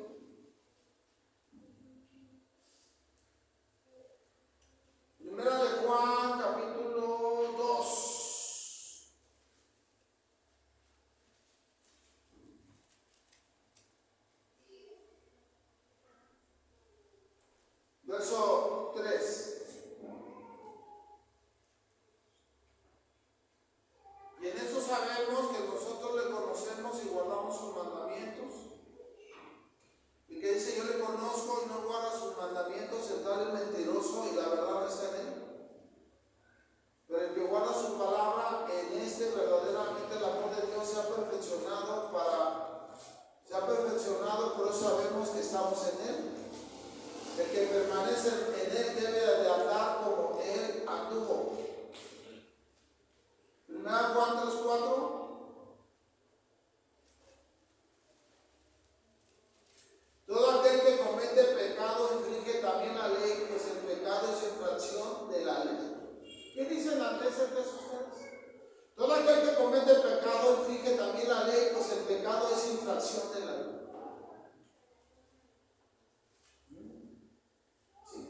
Primera de Juan, capítulo 2. Verso 3. Y en eso sabemos que nosotros le conocemos y guardamos sus mandamientos. Y que dice, yo le conozco y no guarda sus mandamientos, el tal es mentiroso y la verdad no está en él. Pero el que guarda su palabra, en este verdaderamente el amor de Dios se ha perfeccionado por eso sabemos que estamos en él. El que permanece en él debe de andar como él anduvo. Primera Juan 3:4. Todo aquel que comete pecado infringe también la ley, pues el pecado es infracción de la ley. ¿Qué dicen antecedentes ustedes? Todo aquel que comete pecado infringe también la ley, pues el pecado es infracción de la ley. ¿Sí?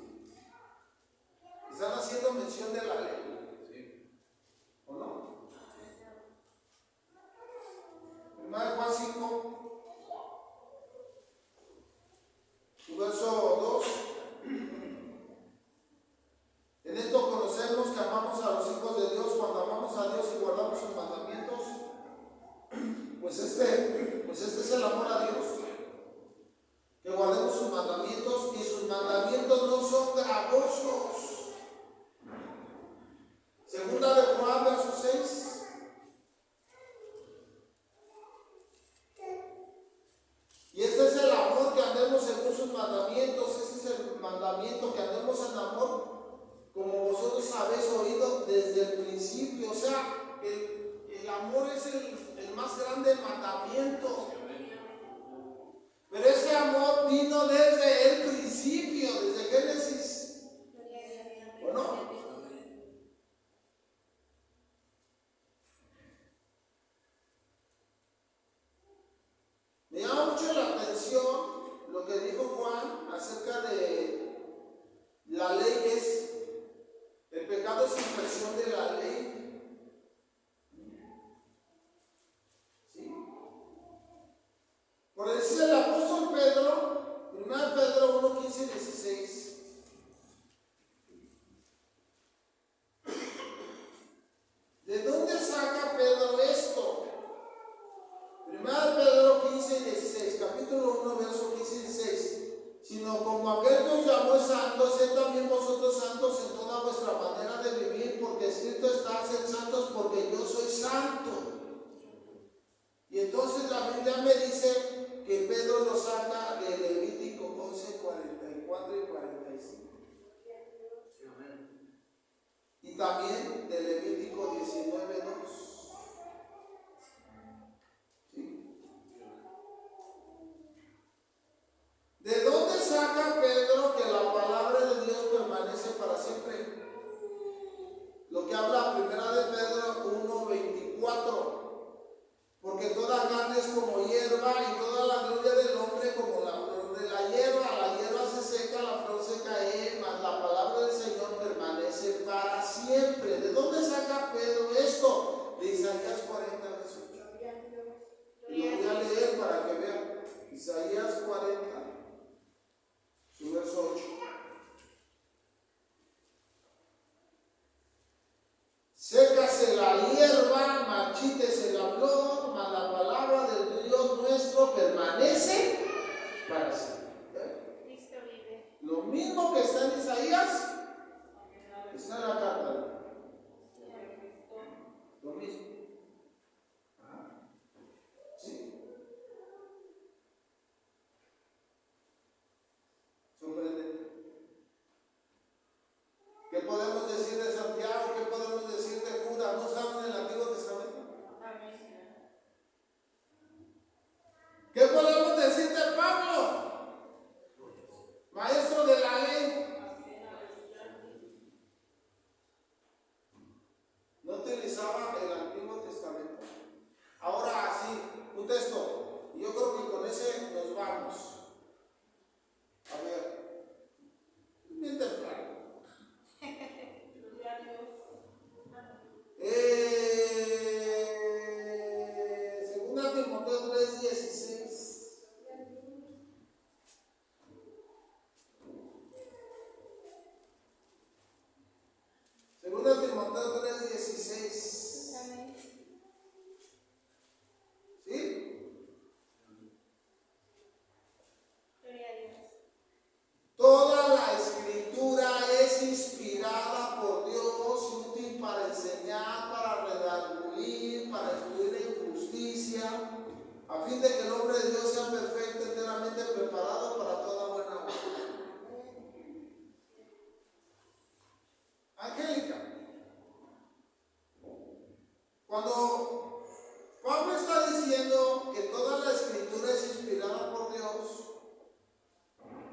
¿Están haciendo mención de la ley? Sí. ¿O no? Primera Juan 5. Verso 2. En esto conocemos que amamos a los hijos de Dios cuando amamos a Dios y guardamos sus mandamientos. Pues este es el amor a Dios. Que guardemos sus mandamientos y sus mandamientos no son gravosos. Segunda de Juan, verso 6. Y este es el amor, que andemos según sus mandamientos. Ese es el mandamiento, que andemos en amor, como vosotros habéis oído desde el principio. O sea, el amor es el más grande mandamiento. Pero ese amor vino desde el principio, desde Génesis. ¿O no? Me llama mucho la atención lo que dijo Juan acerca de la ley es, el pecado es infracción de la ley. ¿Sí? Por decir el apóstol Pedro, 1 Pedro 1, 15 y 16. ¿De dónde saca Pedro esto? 1 Pedro 15 y 16, capítulo 1, verso 15 y 16. Sino como aquel que os llamó santos, sed también vosotros santos en toda vuestra manera de vivir, porque escrito está, sed santos porque yo soy santo. Y entonces la Biblia me dice que Pedro lo saca de Levítico 11, 44 y 45. Y también de Levítico 19, 2. ¿De dónde saca Pedro que la palabra de Dios permanece para siempre? Lo que habla primera de Pedro 1:24. Porque toda carne es como hierba y toda la gloria del hombre como la flor de la hierba. La hierba se seca, la flor se cae, mas la palabra del Señor permanece para siempre. ¿De dónde saca Pedro esto? De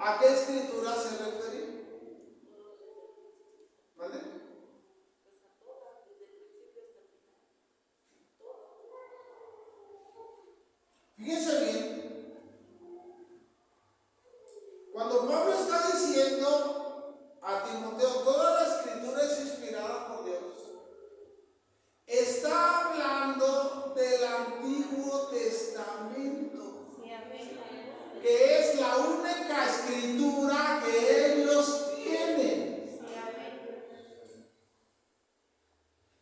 ¿A qué escritura se refería? ¿Vale? Fíjense bien, cuando Pablo está diciendo a Timoteo, toda la escritura es inspirada por Dios, está hablando del Antiguo Testamento, que es la única escritura que ellos tienen.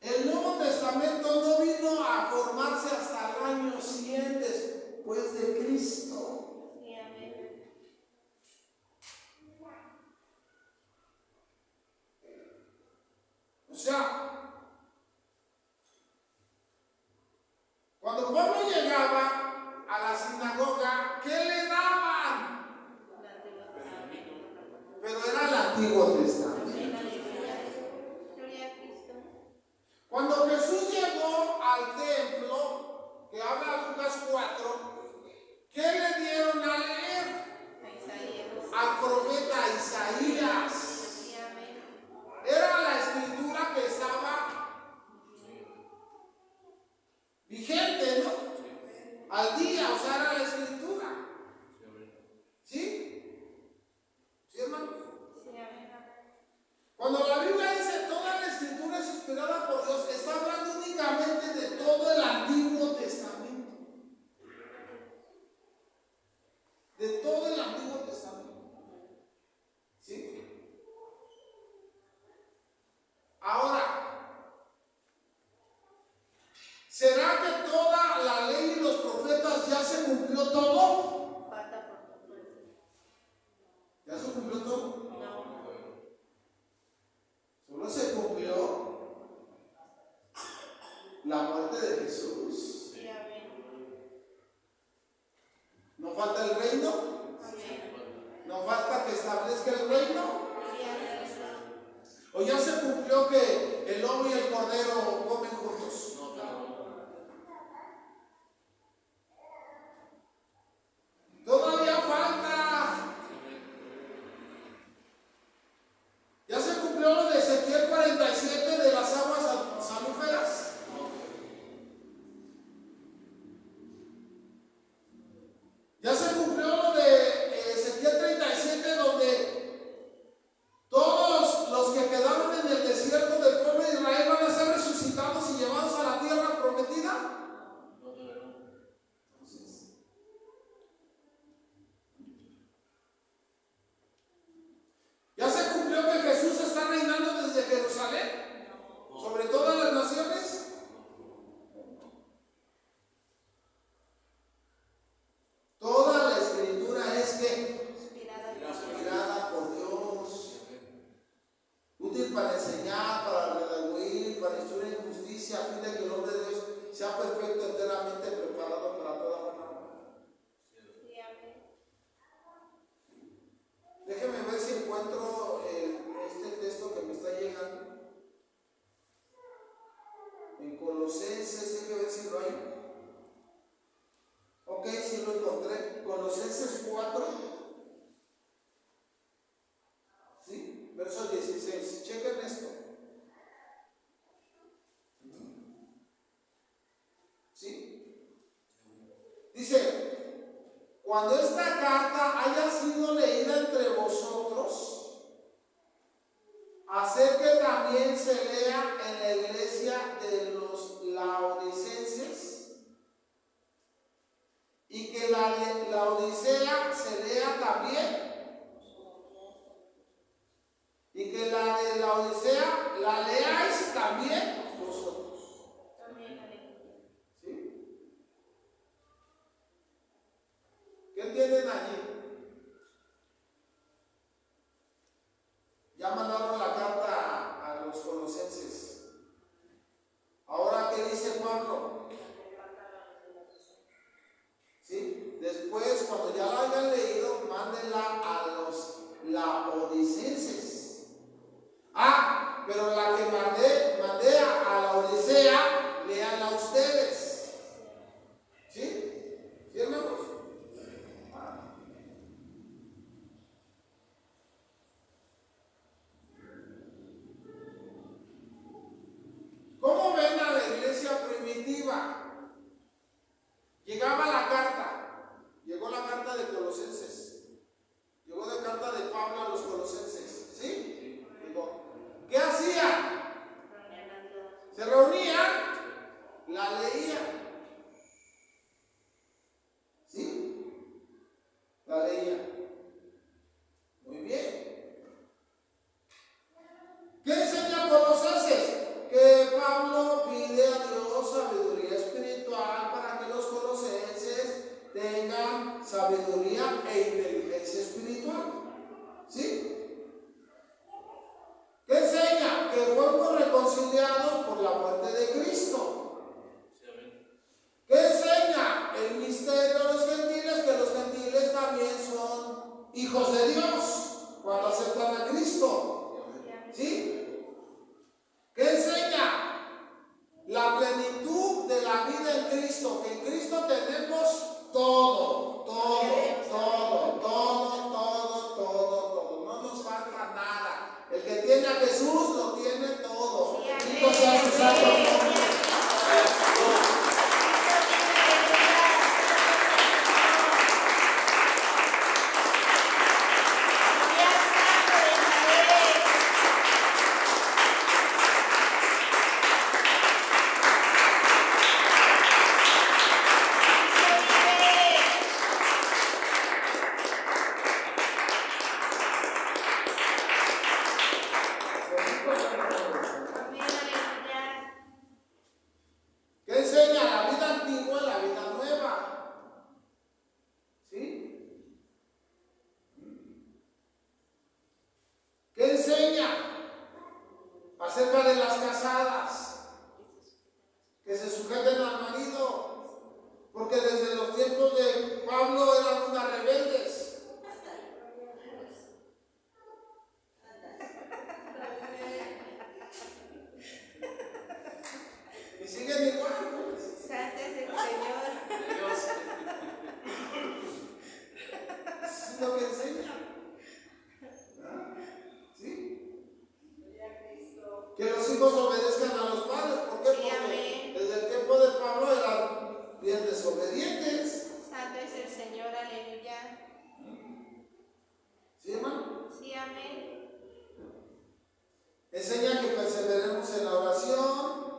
El Nuevo Testamento no vino a formarse hasta el año 100 después de Cristo. O sea, cuando Pablo llegaba a la sinagoga, ¿qué le daban? Pero era el Antiguo Testamento. Cuando Jesús llegó al templo, que habla Lucas 4, ¿qué le dieron a leer? Al profeta Isaías. Era la escritura que estaba vigente, ¿no? Al día, o sea, era la escritura. ¿Sí? ¿Sí, hermano? Cuando la Biblia dice toda la escritura es inspirada por Dios, está hablando únicamente de todo el Antiguo Testamento. De todo el Antiguo Testamento. ¿Sí? Ahora, ¿será que toda la ley y los profetas ya se cumplió todo? ¿Ya se cumplió todo? Solo se cumplió la muerte de Jesús. ¿No falta el reino? ¿No falta que establezca el reino? ¿O ya se cumplió que el lobo y el cordero comen juntos? Todavía falta. ¿Ya se cumplió lo de Ezequiel 47 de las aguas salúferas? ¿Ya se cumplió lo de Ezequiel 37 donde todos los que quedaron en el desierto del pueblo de Israel van a ser resucitados y llevados a la tierra prometida? ¿Ya se cumplió que Jesús está reinando desde Jerusalén sobre todas las naciones? Toda la escritura es que inspirada por Dios, útil para enseñar, para redarguir, para instruir en justicia, a fin de que el hombre de Dios sea perfecto, enteramente preparado para toda buena obra. Déjeme ver si encuentro este texto que me está llegando en Colosenses. Déjeme ver si lo hay. Ok, sí lo encontré. Colosenses 4, ¿sí? Verso 16. Chequen esto. ¿Sí? Dice: cuando esta carta haya sido leída entre vosotros, haced que también se lea en la iglesia de los laodicenses, y que la de Laodicea se lea también, y que la de Laodicea la leáis también vosotros. ¿Sí? ¿Qué entienden allí? Ya mandaron la carta a los colosenses. Ahora, ¿qué dice Pablo? ¿Sí? Después, cuando ya la hayan leído, mándenla a los laodicenses. Ah, pero la que mandé a la Odisea, léanla a ustedes. ¿Sí? ¿Sí, hermanos? Colosenses. Llegó de carta de Pablo a los colosenses. ¿Sí? Digo, ¿qué hacían? Se reunían, la leían. ¿Sí? La leían. Muy bien. ¿Qué enseña Colosenses? Que Pablo pide a Dios sabiduría espiritual para que los colosenses tengan sabiduría e inteligencia espiritual. ¿Sí? ¿Qué enseña? Que fuimos reconciliados por la muerte de Cristo. ¿Qué enseña? El misterio de los gentiles, que los gentiles también son hijos de Dios cuando aceptan a Cristo. ¿Sí? ¿Qué enseña? La plenitud de la vida en Cristo, que en Cristo tenemos todo, todo, todo, todo, todo, todo, todo. No nos falta nada. El que tiene a Jesús lo tiene todo. Bendito sea su santo nombre. ¿Qué enseña? La vida antigua y la vida nueva. ¿Sí? ¿Qué enseña? Acerca de las casadas, que se sujeten al marido, porque desde los tiempos de Pablo eran unas rebeldes. Y siguen igual, pues. Santo es el Señor. Eso es lo que enseña. ¿Sí? Que los hijos obedezcan a los padres. ¿Por qué? Sí, Porque amén. desde el tiempo de Pablo eran bien desobedientes. Santo es el Señor, aleluya. ¿Sí, hermano? Sí, amén. Enseña que perseveremos en la oración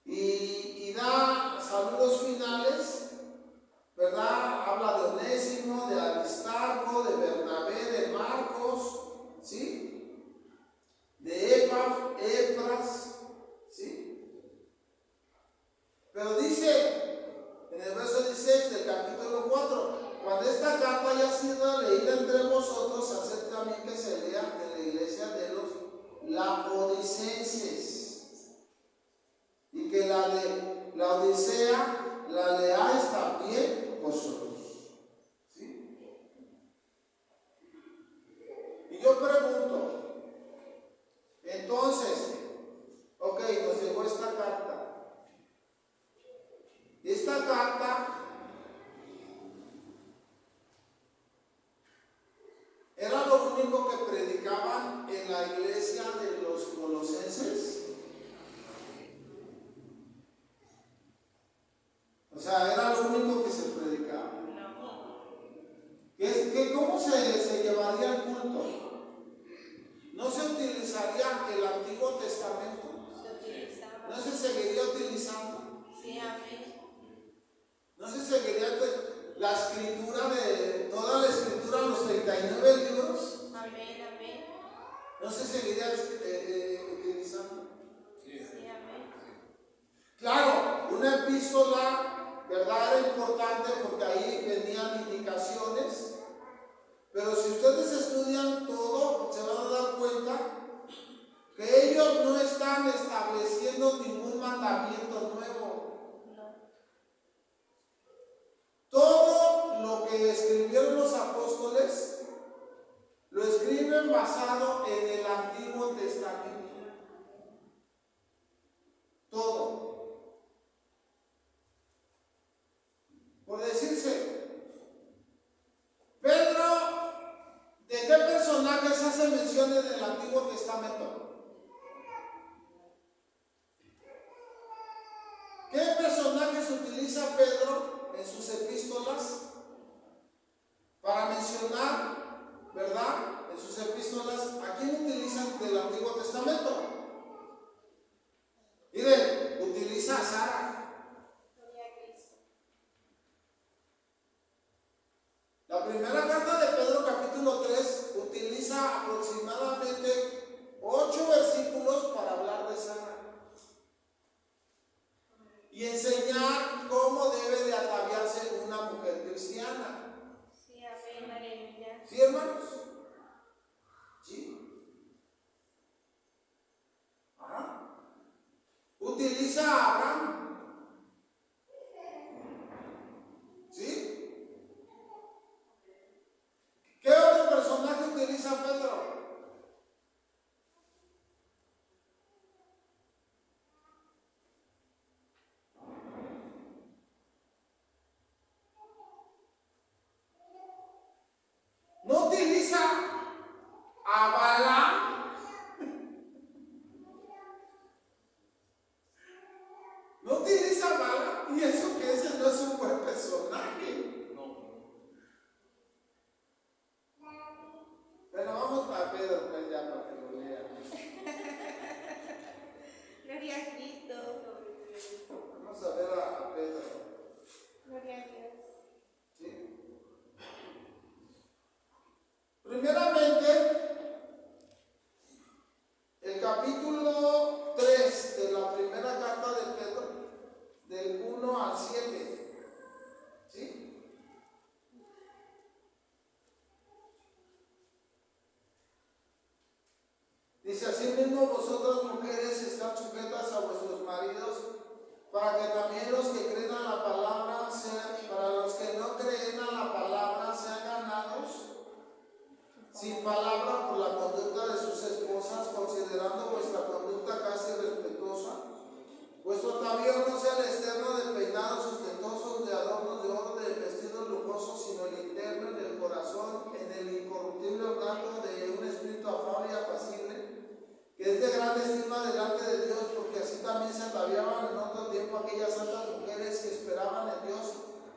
y da saludos finales, ¿verdad? Habla de Onésimo, de Aristarco, de Bernabé, de Marcos, ¿sí? De Epras, ¿sí? Pero dice en el verso 16 del capítulo 4, cuando esta carta haya sido leída entre vosotros, haced también que se lea en la iglesia de los laodicenses, y que la de la Odisea la leáis también vosotros. ¿Sí? Y yo pregunto, entonces, ok, nos llegó esta carta. Esta carta era lo único que predicaban en la iglesia de los colosenses. O sea, era lo único que se predicaba. ¿Cómo se llevaría el culto? ¿No se utilizaría el Antiguo Testamento? ¿No se seguiría utilizando? Sí, amén. ¿No se seguiría la escritura de toda la escritura, los 39 libros? Amén, amén. ¿No se seguiría utilizando? Sí, amén. Claro, una epístola, ¿verdad? Era importante porque ahí venían indicaciones. Pero si ustedes estudian todo, se van a dar cuenta que ellos no están estableciendo ningún mandamiento nuevo. Todo lo que escribieron los apóstoles lo escriben basado en el Antiguo Testamento. Todo. Por decirse, Pedro, ¿de qué personajes hace mención en el Antiguo Testamento? ¿Qué personajes utiliza Pedro en sus epístolas para epístolas, ¿a quién utilizan del Antiguo Testamento? Miren, utiliza a Sara. Gloria a Cristo. La primera carta de Pedro, capítulo 3, utiliza aproximadamente 8 versículos para hablar de Sara y enseñar cómo debe de ataviarse una mujer cristiana. Sí, amén, aleluya. ¿Sí, hermanos? ¿Sí? Ajá. Utiliza a Abraham. ¿Sí? ¿Qué otro personaje utiliza Pedro? No utiliza a Balaam. No utiliza a Balaam. Y eso que ese no es un buen personaje. Pero vamos a Pedro, pues ya para que lo lea. Gloria a Cristo. Vamos a ver a Pedro. Gloria a Dios. ¿Sí? Primeramente, el capítulo 3 de la primera carta de Pedro, del 1 al 7. ¿Sí? Dice: asimismo vosotras mujeres estad sujetas a vuestros maridos, para que también los que creen a la palabra sean, para los que no creen a la palabra sean ganados sin palabra por la conducta de sus esposas, considerando vuestra conducta casi respetuosa. Vuestro atavío no sea el externo de peinados ostentosos, de adornos de oro, de vestidos lujosos, sino el interno, en el corazón, en el incorruptible ornato de un espíritu afable y apacible, que es de gran estima delante de Dios, porque así también se ataviaban en otro tiempo aquellas santas mujeres que esperaban en Dios,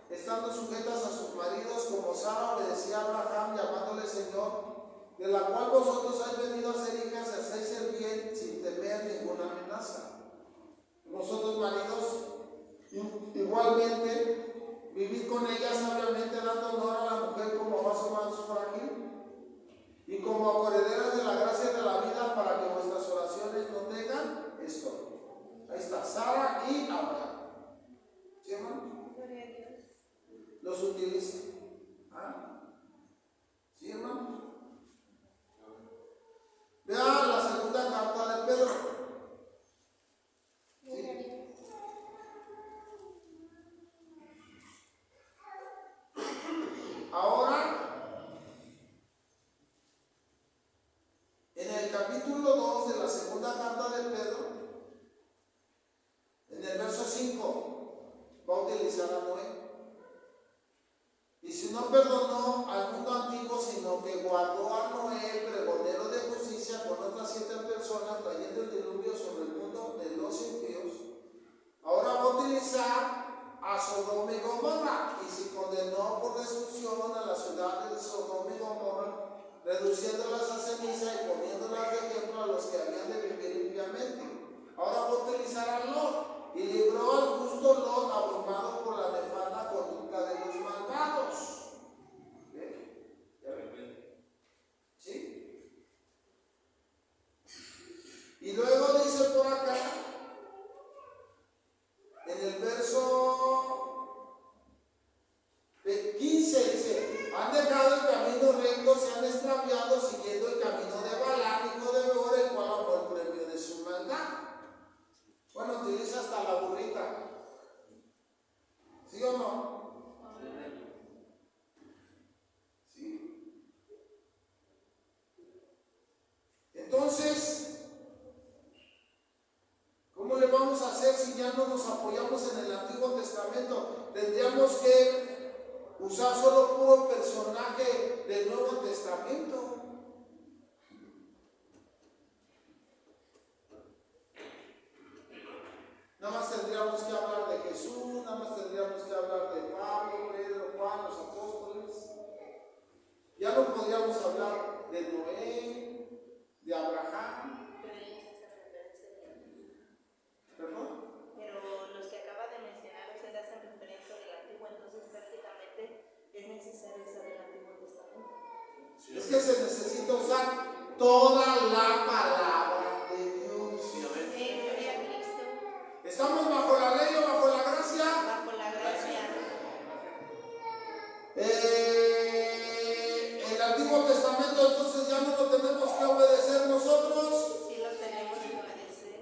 estando sujetas a sus maridos, como Sara obedecía a Abraham, llamándole Señor, de la cual vosotros habéis venido a ser hijas y hacéis el bien sin temer ninguna amenaza. Vosotros, maridos, igualmente, vivid con ella sabiamente, dando honor a la mujer como vaso más frágil y como correderas de la gracia de la vida, para que vuestras oraciones no tengan esto. Ahí está, Sara y Abraham. ¿Sí, hermano? Gloria a Dios. Los utiliza. ¿Ah? ¿Sí, hermano? Vea la segunda carta de Pedro. Gloria a Dios. Ahora, en el capítulo 2 de la segunda carta de Pedro, en el verso 5, va a utilizar a Noé. Y si no perdonó al mundo antiguo, sino que guardó a Noé, pregonero de justicia, con otras 7 personas, trayendo el diluvio sobre el mundo de los impíos, ahora va a utilizar a Sodoma y Gomorra, y si condenó por destrucción a las ciudades de Sodoma y Gomorra, reduciéndolas a ceniza y poniéndolas de ejemplo a los que habían de vivir limpiamente. Ahora va a utilizar a Lot, y libró al justo Lot, abrumado por la nefanda conducta de los malvados. ¿Sí? Y luego dice por acá, en el verso 15, dice: han dejado el camino recto, se han extraviado siguiendo el camino de Balaam, hijo de Beor, el cual amó el premio de su maldad. Bueno, utiliza hasta la burrita. ¿Sí o no? ¿Sí? Entonces, ¿cómo le vamos a hacer si ya no nos apoyamos en el Antiguo Testamento? Tendríamos que usar solo puro personaje del Nuevo Testamento. Nada más tendríamos que hablar de Jesús, nada más tendríamos que hablar de Pablo, Pedro, Juan, los apóstoles. Ya no podríamos hablar de Noé, que se necesita usar toda la palabra de Dios. Gloria a Cristo. ¿Estamos bajo la ley o bajo la gracia? Bajo la gracia. El Antiguo Testamento entonces ya no lo tenemos que obedecer nosotros. Sí lo tenemos que obedecer.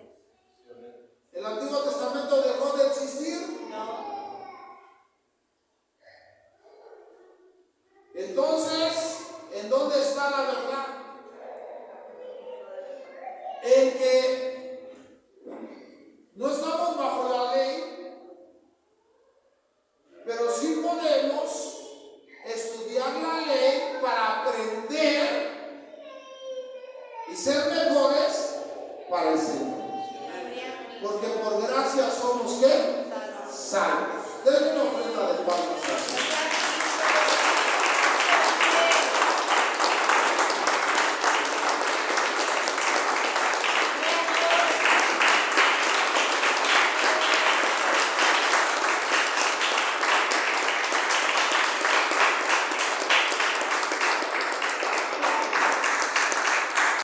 ¿El Antiguo Testamento dejó de existir? No. Entonces, ¿en dónde está la verdad? En que no estamos bajo la ley, pero sí podemos estudiar la ley para aprender y ser mejores para el Señor. Gloria a Cristo. Porque por gracia somos ¿qué? Salvos. Salvos. Denle una ofrenda de parte